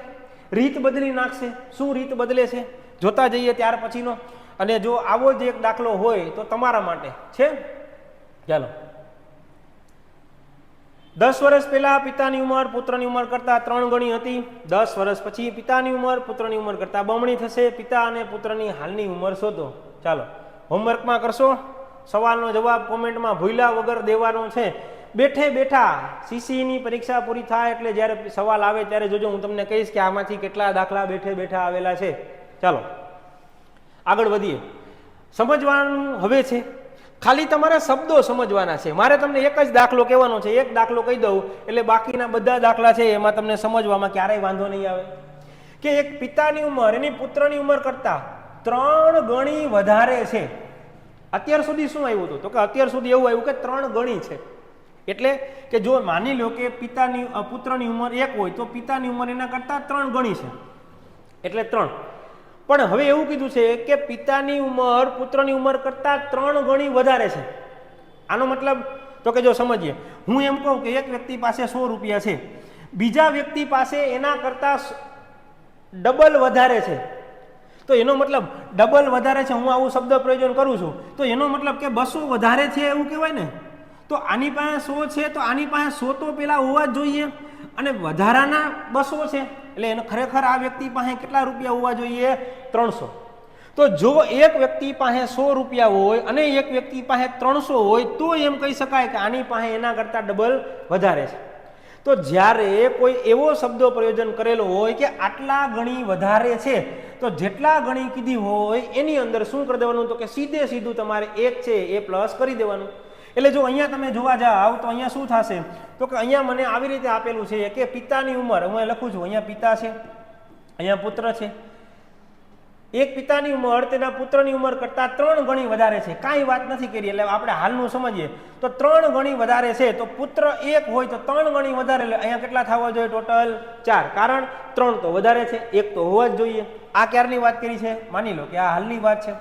રીત બદલી નાખશે. શું રીત બદલે છે જોતા જઈએ ત્યાર પછીનો. અને જો આવો જ એક દાખલો હોય તો તમારા માટે છે. ચાલો 10 વર્ષ પહેલા પિતાની ઉંમર પુત્રની ઉંમર કરતા 3 ગણી હતી. 10 વર્ષ પછી પિતાની ઉંમર પુત્રની ઉંમર કરતા બમણી થશે. પિતા અને પુત્રની હાલની ઉંમર શોધો. ચાલો હોમવર્કમાં કરશો. સવાલનો જવાબ કોમેન્ટમાં ભૂલ્યા વગર દેવાનો છે. બેઠે બેઠા સીસીની પરીક્ષા પૂરી થાય એટલે જ્યારે સવાલ આવે ત્યારે જોજો, હું તમને કહીશ કે આમાંથી કેટલા દાખલા બેઠે બેઠા આવેલા છે. ચાલો આગળ વધીએ. સમજવાનું હવે છે, ખાલી તમારે શબ્દો સમજવાના છે. મારે તમને એક જ દાખલો કહેવાનો છે, એક દાખલો કહી દઉં એટલે બાકીના બધા દાખલા છે એમાં તમને સમજવામાં ક્યારેય વાંધો નહીં આવે. કે એક પિતાની ઉંમર એની પુત્રની ઉંમર કરતા 3 ગણી વધારે છે. અત્યાર સુધી શું આવ્યું હતું? તો કે અત્યાર સુધી એવું આવ્યું કે 3 ગણી છે. એટલે કે જો માની લો કે પુત્રની ઉંમર 1 હોય તો પિતાની ઉંમર એના કરતા 3 ગણી છે, એટલે 3. પણ હવે એવું કીધું છે કે પિતાની ઉંમર પુત્રની ઉંમર કરતા 3 ગણી વધારે છે. આનો મતલબ તો કે જો સમજીએ, હું એમ કહું કે એક વ્યક્તિ પાસે 100 રૂપિયા છે, બીજા વ્યક્તિ પાસે એના કરતા ડબલ વધારે છે. તો એનો મતલબ ડબલ વધારે છે, હું આવું શબ્દ પ્રયોજન કરું છું તો એનો મતલબ કે 200 વધારે છે એવું કહેવાય ને. તો આની પાસે 100 છે તો આની પાસે 100 તો પેલા હોવા જ જોઈએ, અને વધારાના 200 છે એટલે એને ખરેખર આ વ્યક્તિ પાસે કેટલા રૂપિયા હોવા જોઈએ? 300. તો જો એક વ્યક્તિ પાસે 100 રૂપિયા હોય અને એક વ્યક્તિ પાસે 300 હોય તો એમ કહી શકાય કે આની પાસે એના કરતા ડબલ વધારે છે. તો જ્યારે કોઈ એવો શબ્દ પ્રયોજન કરેલો હોય કે આટલા ગણી વધારે છે, તો જેટલા ગણી કીધી હોય એની અંદર શું કરી દેવાનું? તો કે સીધે સીધું તમારે 1 છે એ પ્લસ કરી દેવાનું. એટલે જો અહીંયા તમે જોવા જાઓ તો અહીંયા શું થશે? તો કે અહીંયા મને આવી રીતે આપેલું છે કે પિતાની ઉંમર, હું લખું છું, અહીંયા પિતા છે, અહીંયા પુત્ર છે. એક પિતાની ઉંમર તેના પુત્રની ઉંમર કરતા 3 ગણી વધારે છે. કાંઈ વાત નથી કરી, એટલે આપણે હાલનું સમજીએ તો 3 ગણી વધારે છે. તો પુત્ર 1 હોય તો 3 ગણી વધારે, એટલે અહીંયા કેટલા થવા જોઈએ? ટોટલ 4. કારણ 3 તો વધારે છે, 1 તો હોવા જ જોઈએ. આ ક્યારની વાત કરી છે? માની લો કે આ હાલની વાત છે.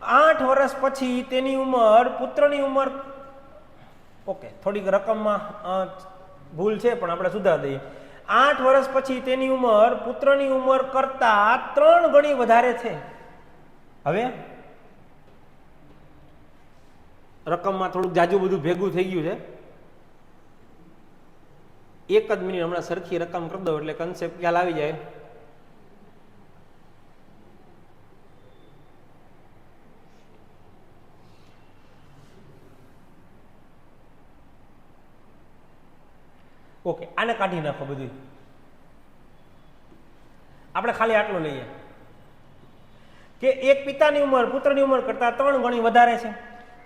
8 વર્ષ પછી તેની ઉંમર પુત્રની ઉંમર, ઓકે થોડીક રકમમાં ભૂલ છે પણ આપણે સુધારી દઈએ. 8 વર્ષ પછી તેની ઉંમર પુત્રની ઉંમર કરતા 3 ગણી વધારે છે. હવે રકમમાં થોડુંક જાજુ બધું ભેગું થઈ ગયું છે. એક જ મિનિટ, હમણાં સરખી રકમ કરી દો એટલે કન્સેપ્ટ ખ્યાલ આવી જાય. ઓકે, આને કાઢી નાખો બધું. આપણે ખાલી આટલું લઈએ કે એક પિતાની ઉંમર પુત્રની ઉંમર કરતા 3 ગણી વધારે છે.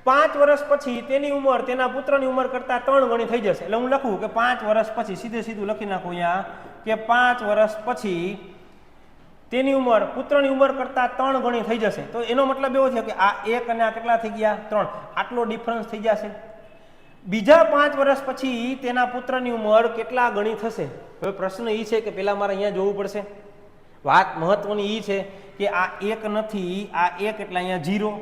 5 વર્ષ પછી તેની ઉંમર તેના પુત્રની ઉંમર કરતા 3 ગણી થઈ જશે. એટલે હું લખું કે 5 વર્ષ પછી, સીધે સીધું લખી નાખું અહીંયા કે 5 વર્ષ પછી તેની ઉંમર પુત્રની ઉંમર કરતા 3 ગણી થઈ જશે. તો એનો મતલબ એવો છે કે આ 1 અને આ કેટલા થઈ ગયા? 3. આટલો ડિફરન્સ થઈ જશે. બીજા 5 વર્ષ પછી તેના પુત્રની ઉંમર કેટલા ગણી થશે? હવે પ્રશ્ન એ છે કે પેલા મારે અહીંયા જોવું પડશે. વાત મહત્વની એ છે કે આ 1 નથી, આ 1 એટલે અહીંયા 0,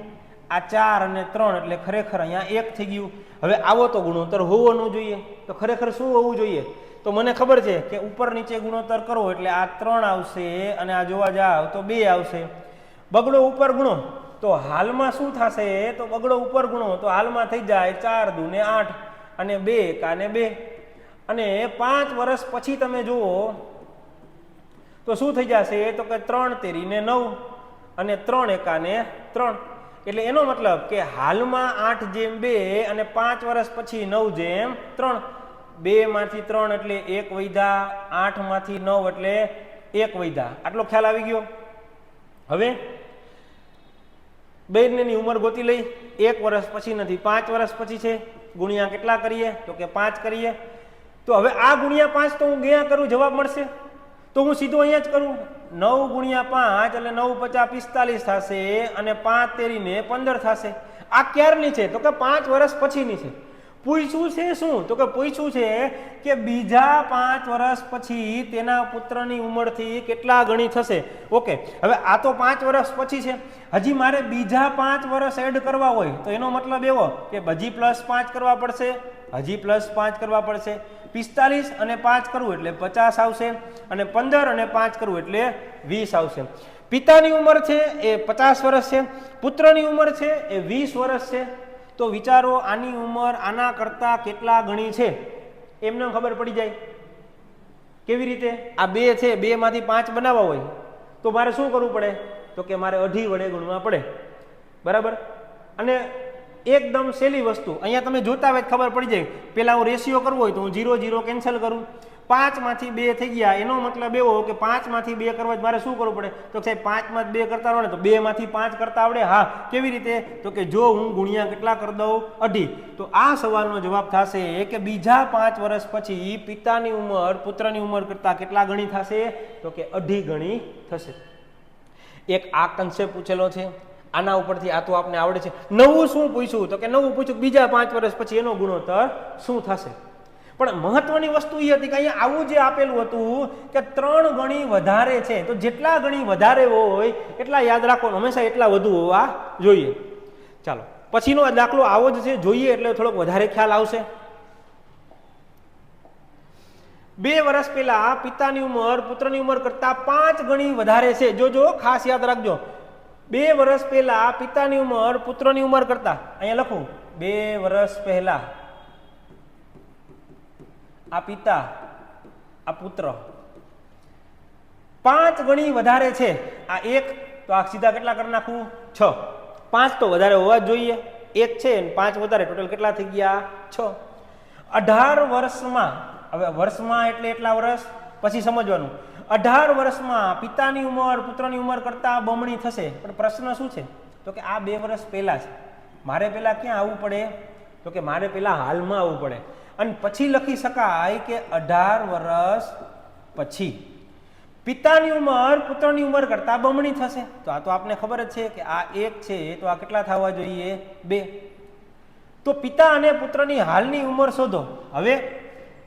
આ 4 અને 3 એટલે ખરેખર અહીંયા 1 થઈ ગયું. હવે આવો તો ગુણોત્તર હોવો જોઈએ. તો ખરેખર શું હોવું જોઈએ? તો મને ખબર છે કે ઉપર નીચે ગુણોત્તર કરો એટલે આ 3 આવશે અને આ જોવા જાવ તો 2 આવશે. બગડો ઉપર ગુણો તો હાલમાં શું થશે? તો બગડો ઉપર ગુણો તો હાલમાં થઈ જાય 4 દુને 8 અને 2 કાને 2. અને 5 વર્ષ પછી તમે જુઓ તો શું થઈ જશે? તો કે 3 તેરીને 9 અને 3 એકાને 3. એટલે એનો મતલબ કે હાલમાં 8 જેમ 2 અને 5 વર્ષ પછી 9 જેમ 3. 2 માંથી 3 એટલે 1 વૈધા, 8 માંથી 9 એટલે 1 વૈધા. આટલો ખ્યાલ આવી ગયો. હવે બેની ઉંમર ગોતી લઈ. 1 વર્ષ પછી નથી, 5 વર્ષ પછી છે. ગુણ્યા કેટલા કરીએ? તો કે 5 કરીએ. તો હવે આ ગુણ્યા 5 તો હું ગયા કરું, જવાબ મળશે. તો હું સીધું અહીંયા જ કરું. 9 ગુણ્યા 5 એટલે 9 × 5 = 45 થશે અને 5 તેરીને 15 થશે. આ ક્યારની છે? તો કે 5 વર્ષ પછીની છે. પૂછ્યું છે શું? તો કે પૂછ્યું છે કે બીજા 5 વર્ષ પછી તેના પુત્રની ઉંમરથી કેટલા ગણી થશે. ઓકે, હવે આ તો 5 વર્ષ પછી છે. હજી મારે બીજા 5 વર્ષ એડ કરવા હોય તો એનો મતલબ એવો કે હજી +5 કરવા પડશે, હજી +5 કરવા પડશે. 45 અને 5 કરવું એટલે 50 આવશે અને 15 અને 5 કરવું એટલે 20 આવશે. પિતાની ઉંમર છે એ 50 વર્ષ છે, પુત્રની ઉંમર છે એ 20 વર્ષ છે. તો વિચારો આની ઉંમર આના કરતા કેટલા ગણી છે? એમને ખબર પડી જાય. કેવી રીતે? આ 2 છે, 2 માંથી 5 બનાવવા હોય તો મારે શું કરવું પડે? તો કે મારે 2.5 વડે ગુણવા પડે. બરાબર? અને એકદમ સહેલી વસ્તુ. અહીંયા તમે જોતા હોય ખબર પડી જાય. પેલા હું રેશિયો કરવો હોય તો હું 0 0 કેન્સલ કરું, 5 માંથી 2 થઈ ગયા. એનો મતલબ એવો કે 5 માંથી 2 કરવા મારે શું કરવું પડે? તો સાહેબ 5 માં 2 કરતા આવડે તો 2 માંથી 5 કરતા આવડે. હા, કેવી રીતે? તો કે જો હું ગુણ્યા કેટલા કરી દઉં 2.5, તો આ સવાલનો જવાબ થશે કે બીજા 5 વર્ષ પછી પિતાની ઉંમર પુત્રની ઉંમર કરતા કેટલા ગણી થશે? તો કે 2.5 ગણી થશે. એક આ કન્સેપ્ટ પૂછેલો છે, આના ઉપરથી આ તો આપને આવડે છે. નવું શું પૂછ્યું? તો કે નવું પૂછ્યું બીજા 5 વર્ષ પછી એનો ગુણોત્તર શું થશે. પણ મહત્વની વસ્તુ એ હતી કે અહીંયા આવું જે આપેલું હતું કે 3 ગણી વધારે છે, તો જેટલા ગણી વધારે હોય એટલા યાદ રાખો, હંમેશા એટલા વધુ હોવા જોઈએ. ચાલો પછીનો દાખલો આવો જ છે, જોઈએ એટલે થોડોક વધારે ખ્યાલ આવશે. 2 વર્ષ પહેલા પિતાની ઉંમર પુત્રની ઉંમર કરતા 5 ગણી વધારે છે. જોજો ખાસ યાદ રાખજો, 2 વર્ષ પહેલા પિતાની ઉંમર પુત્રની ઉંમર કરતા, અહીંયા લખું 2 વર્ષ પહેલા આ પિતા આ પુત્ર 5 ગણી વધારે છે. આ 1 તો આ સીધા કેટલા કરી નાખું? 6. 5 તો વધારે હોવા જ જોઈએ, 1 છે ને 5 વધારે, ટોટલ કેટલા થઈ ગયા? 6. 18 વર્ષમાં, હવે વર્ષમાં એટલે એટલા વર્ષ પછી સમજવાનું, 18 વર્ષમાં પિતાની ઉંમર પુત્રની ઉંમર કરતા બમણી થશે. પણ પ્રશ્ન શું છે? તો કે આ 2 વર્ષ પહેલા છે, મારે પહેલા ક્યાં આવવું પડે? તો કે મારે પહેલા હાલમાં આવવું પડે, અને પછી લખી શકાય કે 18 વર્ષ પછી પિતાની ઉંમર પુત્રની ઉંમર કરતા બમણી થશે. તો આ તો આપને ખબર જ છે કે આ 1 છે, તો આ કેટલા થવા જોઈએ? 2. તો પિતા અને પુત્રની હાલની ઉંમર શોધો. હવે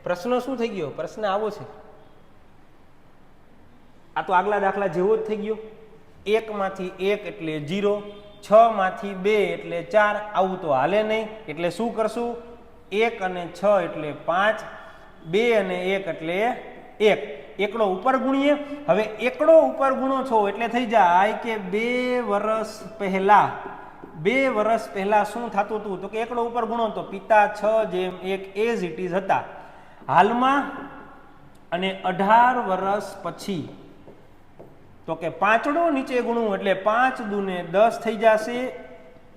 પ્રશ્ન શું થઈ ગયો? પ્રશ્ન આવો છે, આ તો આગલા દાખલા જેવો જ થઈ ગયો. 1 માંથી 1 એટલે 0, 6 માંથી 2 એટલે 4. આવું તો હાલે નહીં, એટલે શું કરશું? 1 અને 6 એટલે 5, 2 અને 1 એટલે 1. એકડો ઉપર ગુણીએ. હવે એકડો ઉપર ગુણો છો એટલે થઈ જાય કે 2 વર્ષ પહેલા, 2 વર્ષ પહેલા શું થતું હતું? તો કે એકડો ઉપર ગુણો તો પિતા 6:1 એઝ ઇટ ઇઝ હતા. હાલમાં અને 18 વર્ષ પછી તો કે 5ડો નીચે ગુણવું એટલે 5 દુને 10 થઈ જશે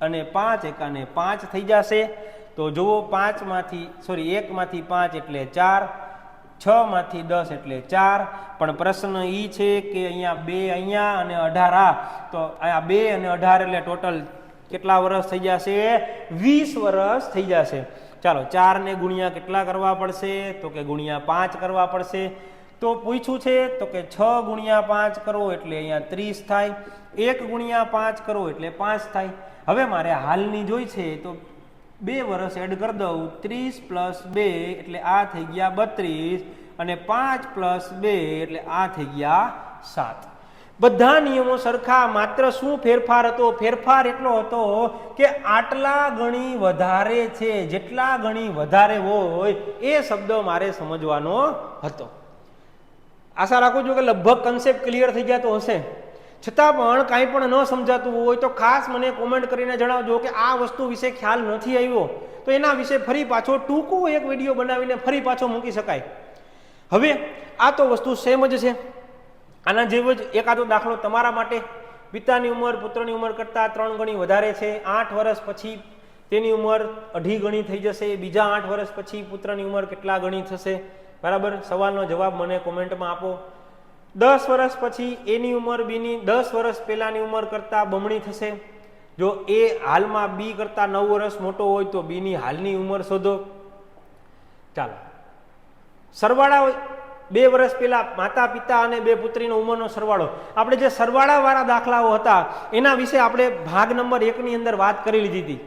અને 5 એકાને 5 થઈ જશે. તો જુઓ 1 માંથી 5 એટલે 4, 6 માંથી 10 એટલે 4. પણ પ્રશ્ન ઈ છે કે અહીંયા 2 અહીંયા અને 18 આ, તો આ 2 અને 18 એટલે ટોટલ કેટલા વર્ષ થઈ જશે? 20 વર્ષ થઈ જશે. ચાલો 4 ને ગુણ્યા કેટલા કરવા પડશે? તો કે ગુણ્યા 5 કરવા પડશે. તો પૂછ્યું છે તો કે 6 ગુણ્યા 5 કરો એટલે અહીંયા 30 થાય, 1 ગુણ્યા 5 કરો એટલે 5 થાય. હવે મારે હાલની જોઈ છે તો 2 વર્ષ એડ કરી દઉં, 30 + 2 એટલે આ થઈ ગયા 32 અને 5 + 2 એટલે આ થઈ ગયા 7. બધા નિયમો સરખા, માત્ર શું ફેરફાર હતો? ફેરફાર એટલો હતો કે આટલા ગણી વધારે છે, જેટલા ગણી વધારે હોય એ શબ્દ મારે સમજવાનો હતો. આશા રાખું છું કે લગભગ કન્સેપ્ટ ક્લિયર થઈ જતો હશે. છતાં પણ કાંઈ પણ ન સમજાતું હોય તો ખાસ મને કોમેન્ટ કરીને જણાવજો કે આ વસ્તુ વિશે ખ્યાલ નથી આવ્યો, તો એના વિશે ફરી પાછો ટૂંકો એક વિડીયો બનાવીને ફરી પાછો મૂકી શકાય. હવે આ તો વસ્તુ સેમ જ છે. આના જેવો જ એકાદો દાખલો તમારા માટે. પિતાની ઉંમર પુત્રની ઉંમર કરતાં 3 ગણી વધારે છે. 8 વર્ષ પછી તેની ઉંમર 2.5 ગણી થઈ જશે. બીજા 8 વર્ષ પછી પુત્રની ઉંમર કેટલા ગણી થશે? બરાબર, સવાલનો જવાબ મને કોમેન્ટમાં આપો. 10 વર્ષ પછી એની ઉંમર બીની 10 વર્ષ પહેલાની ઉંમર કરતાં બમણી થશે. જો એ હાલમાં બી કરતાં 9 વર્ષ મોટો હોય તો બીની હાલની ઉંમર શોધો. ચાલો સરવાળા 2 વર્ષ પહેલા માતા પિતા અને 2 પુત્રીનો ઉંમરનો સરવાળો. આપણે જે સરવાળાવાળા દાખલાઓ હતા એના વિશે આપણે ભાગ નંબર 1 ની અંદર વાત કરી લીધી હતી.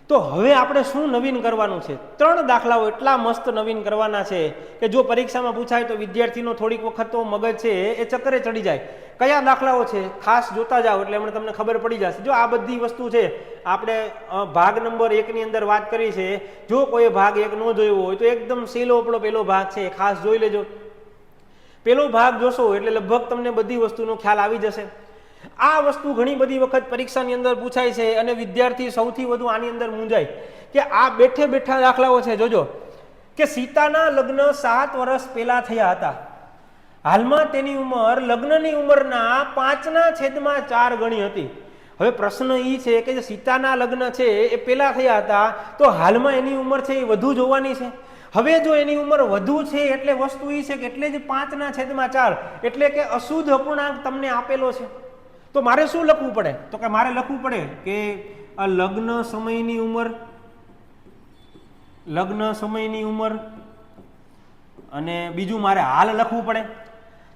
તો હવે આપણે શું નવીન કરવાનું છે? 3 દાખલાઓ એટલા મસ્ત નવીન કરવાના છે કે જો પરીક્ષામાં પૂછાય તો વિદ્યાર્થીનો થોડીક વખત તો મગજ છે એ ચક્કરે ચડી જાય. કયા દાખલાઓ છે ખાસ જોતા જાઓ એટલે એમને તમને ખબર પડી જશે. જો આ બધી વસ્તુ છે આપણે ભાગ નંબર 1 ની અંદર વાત કરી છે. જો કોઈ ભાગ 1 ન જોયો હોય તો એકદમ સહેલો આપણો પહેલો ભાગ છે, ખાસ જોઈ લેજો. પહેલો ભાગ જોશો એટલે લગભગ તમને બધી વસ્તુનો ખ્યાલ આવી જશે. આ વસ્તુ ઘણી બધી વખત પરીક્ષાની અંદર પૂછાય છે અને વિદ્યાર્થી સૌથી વધુ આની અંદર મૂંઝાય કે આ બેઠે બેઠા દાખલાઓ છે. જોજો કે સીતાના લગ્ન 7 વર્ષ પહેલા થયા હતા. હાલમાં તેની ઉંમર લગ્નની ઉંમરના 5/4 ગણી હતી. હવે પ્રશ્ન એ છે કે જે સીતાના લગ્ન છે એ પહેલા થયા હતા, તો હાલમાં એની ઉંમર છે એ વધુ જોવાની છે. હવે જો એની ઉંમર વધુ છે એટલે વસ્તુ એ છે કે એટલે જ 5/4 એટલે કે અશુદ્ધ અપૂર્ણાંક તમને આપેલો છે. તો મારે શું લખવું પડે? તો કે મારે લખવું પડે કે આ લગ્ન સમયની ઉંમર અને બીજું મારે હાલ લખવું પડે.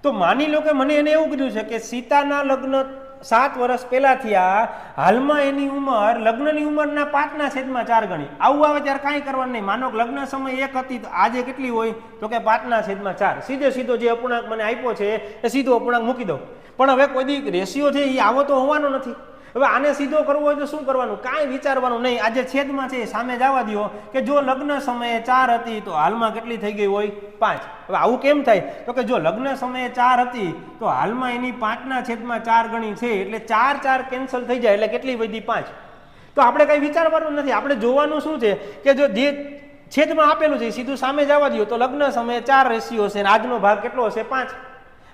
તો માની લો કે મને એને એવું કીધું છે કે સીતાના લગ્ન 7 વર્ષ પહેલા થયા, હાલમાં એની ઉંમર લગ્નની ઉંમરના 5/4 ગણી. આવું આવે ત્યારે કાંઈ કરવાનું નહીં. માનો કે લગ્ન સમય 1 હતી તો આજે કેટલી હોય? તો કે 5/4. સીધો જે અપૂર્ણાંક મને આપ્યો છે એ સીધો અપૂર્ણાંક મૂકી દો. પણ હવે કોઈ દી રેશિયો છે એ આવો તો હોવાનો નથી. હવે આને સીધો કરવો હોય તો શું કરવાનું? કાંઈ વિચારવાનું નહીં. આજે છેદમાં છે સામે જવા દો કે જો લગ્ન સમયે 4 હતી તો હાલમાં કેટલી થઈ ગઈ હોય? 5. હવે આવું કેમ થાય? તો કે જો લગ્ન સમયે 4 હતી તો હાલમાં એની 5/4 ગણી છે એટલે 4 કેન્સલ થઈ જાય એટલે કેટલી વધી? 5. તો આપણે કંઈ વિચારવાનું નથી. આપણે જોવાનું શું છે કે જો જે છેદમાં આપેલું છે સીધું સામે જવા દો તો લગ્ન સમયે 4 રેશિયો છે અને આજનો ભાગ કેટલો હશે? 5.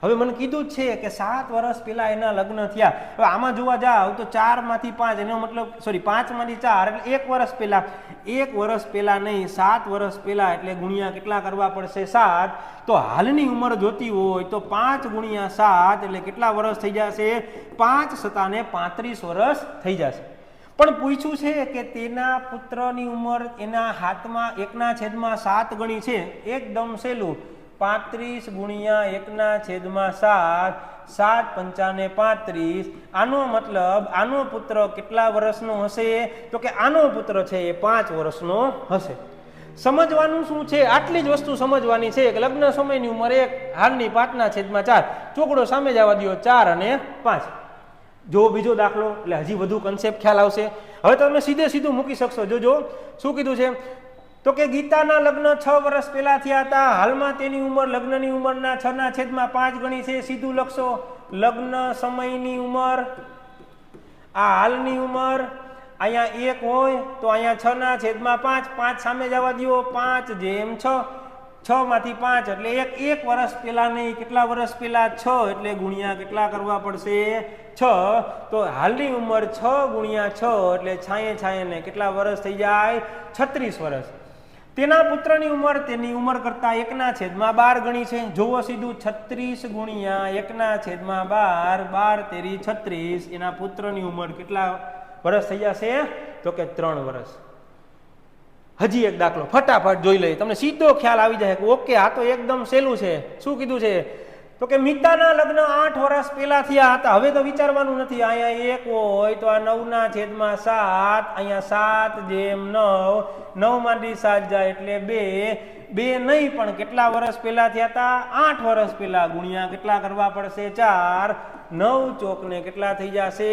હવે મને કીધું જ છે કે 7 વર્ષ પહેલા એના લગ્ન થયા. હવે આમાં જોવા જાવ તો 4માંથી 5 એનો મતલબ 5માંથી 4 એટલે 1 વર્ષ પહેલા. 1 વર્ષ પહેલા નહીં, 7 વર્ષ પહેલા એટલે ગુણ્યા કેટલા કરવા પડશે? 7. તો હાલની ઉંમર જોતી હોય તો 5 × 7 એટલે કેટલા વર્ષ થઈ જશે? 5 × 7 = 35 વર્ષ થઈ જશે. પણ પૂછ્યું છે કે તેના પુત્રની ઉંમર એના હાથમાં 1/7 ગણી છે. એકદમ સહેલું. 35 × 1/7 7 × 5 = 35. આનો મતલબ આનો પુત્ર કેટલા વર્ષનો હશે? તો કે આનો પુત્ર છે એ 5 વર્ષનો હશે. સમજવાનું શું છે? આટલી જ વસ્તુ સમજવાની છે કે લગ્ન સમયની ઉંમર 1, હાલની 5/4. ચોકડો સામે જવા દો 4 અને 5. જો બીજો દાખલો એટલે હજી વધુ કન્સેપ્ટ ખ્યાલ આવશે. હવે તમે સીધું મૂકી શકશો. જોજો શું કીધું છે તો કે ગીતાના લગ્ન 6 વર્ષ પહેલા થયા હતા, હાલમાં તેની ઉંમર લગ્નની ઉંમરના 6/5 ગણી છે. સીધું લખશો. લગ્ન સમયની ઉંમર, આ હાલની ઉંમર, અહીંયા 1 હોય તો અહીંયા 6/5. 5 સામે જવા દો. 5/6. 6માંથી 5 એટલે 1 વર્ષ પહેલા નહીં. કેટલા વર્ષ પહેલા? 6 એટલે ગુણ્યા કેટલા કરવા પડશે? 6. તો હાલની ઉંમર 6 × 6 એટલે છાંયે ને કેટલા વર્ષ થઈ જાય? 36 વર્ષ. તેના પુત્રની ઉંમર તેની ઉંમર કરતા 1/12 ગણી છે. જોવો સીધું. 36 × 1/12 12 તેરી 36. એના પુત્રની ઉંમર કેટલા વર્ષ થઈ જશે? તો કે 3 વર્ષ. હજી એક દાખલો ફટાફટ જોઈ લઈએ, તમને સીધો ખ્યાલ આવી જાય કે ઓકે આ તો એકદમ સહેલું છે. શું કીધું છે? તો કે મિતાના લગ્ન 8 વર્ષ પહેલા થયા હતા. હવે તો વિચારવાનું નથી. અહીંયા 1 હોય તો આ 9/7, અહીંયા 7/9, 9માંથી 7 જાય એટલે 2 નહીં પણ કેટલા વર્ષ પહેલા થયા હતા? 8 વર્ષ પહેલા. ગુણ્યા કેટલા કરવા પડશે? 4. 9 ચોકને કેટલા થઈ જશે?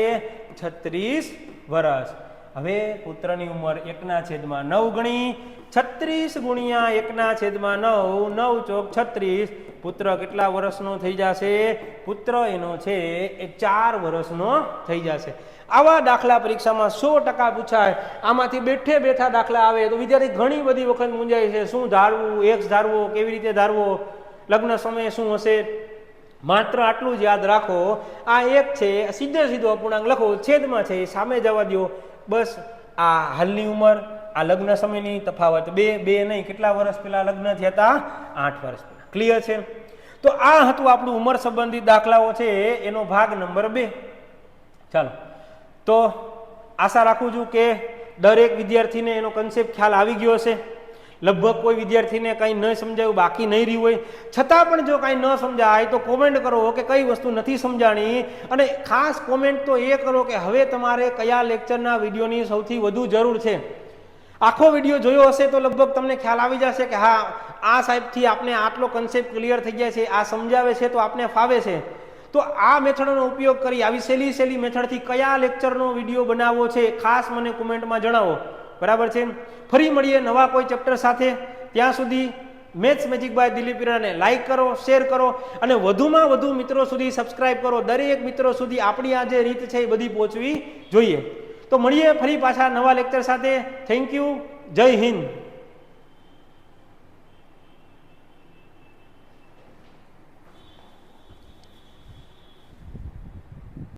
36 વર્ષ. હવે પુત્રની ઉંમર 1/9 ગણી. 36 × 1/9, 9 ચોક 36. પુત્ર કેટલા વર્ષનો થઈ જશે? પુત્ર એનો છે એ 4 વર્ષનો થઈ જશે. આવા દાખલા પરીક્ષામાં 100% પૂછાય. આમાંથી બેઠા દાખલા આવે તો વિદ્યાર્થી ઘણી બધી વખત મૂંઝાય છે. શું ધારવું? એક્સ ધારવો? કેવી રીતે ધારવો? લગ્ન સમયે શું હશે? માત્ર આટલું જ યાદ રાખો. આ 1 છે સીધો અપૂર્ણાંક લખો. છેદમાં છે એ સામે જવા દો. બસ આ હાલની ઉંમર, આ લગ્ન સમયની તફાવત 2 નહીં. કેટલા વર્ષ પહેલા લગ્ન થયા હતા? 8 વર્ષ પહેલા. ક્લિયર છે? તો આ હતું આપણું ઉંમર સંબંધિત દાખલાઓ છે એનો ભાગ નંબર 2. ચાલો, તો આશા રાખું છું કે દરેક વિદ્યાર્થીને એનો કન્સેપ્ટ ખ્યાલ આવી ગયો હશે. લગભગ કોઈ વિદ્યાર્થીને કંઈ ન સમજાયું બાકી નહીં રહ્યું હોય. છતાં પણ જો કાંઈ ન સમજાય તો કોમેન્ટ કરો કે કઈ વસ્તુ નથી સમજાણી. અને ખાસ કોમેન્ટ તો એ કરો કે હવે તમારે કયા લેક્ચરના વિડીયોની સૌથી વધુ જરૂર છે. આખો વિડીયો જોયો હશે તો લગભગ તમને ખ્યાલ આવી જશે કે હા આ સાહેબથી આપણે આટલો કન્સેપ્ટ ક્લિયર થઈ જાય છે, આ સમજાવે છે તો આપણે ફાવે છે. તો આ મેથડનો ઉપયોગ કરી આવી સહેલી મેથડથી કયા લેક્ચરનો વિડીયો બનાવવો છે ખાસ મને કોમેન્ટમાં જણાવો. બરાબર છે? ફરી મળીએ નવા કોઈ ચેપ્ટર સાથે. ત્યાં સુધી મેથ્સ મેજિક બાય દિલીપ ઈરાને લાઈક કરો, શેર કરો અને વધુમાં વધુ મિત્રો સુધી સબસ્ક્રાઇબ કરો. દરેક મિત્રો સુધી આપણી આ જે રીત છે એ બધી પહોંચવી જોઈએ. તો મળીએ ફરી પાછા નવા લેક્ચર સાથે. Thank you. જય હિન્દ.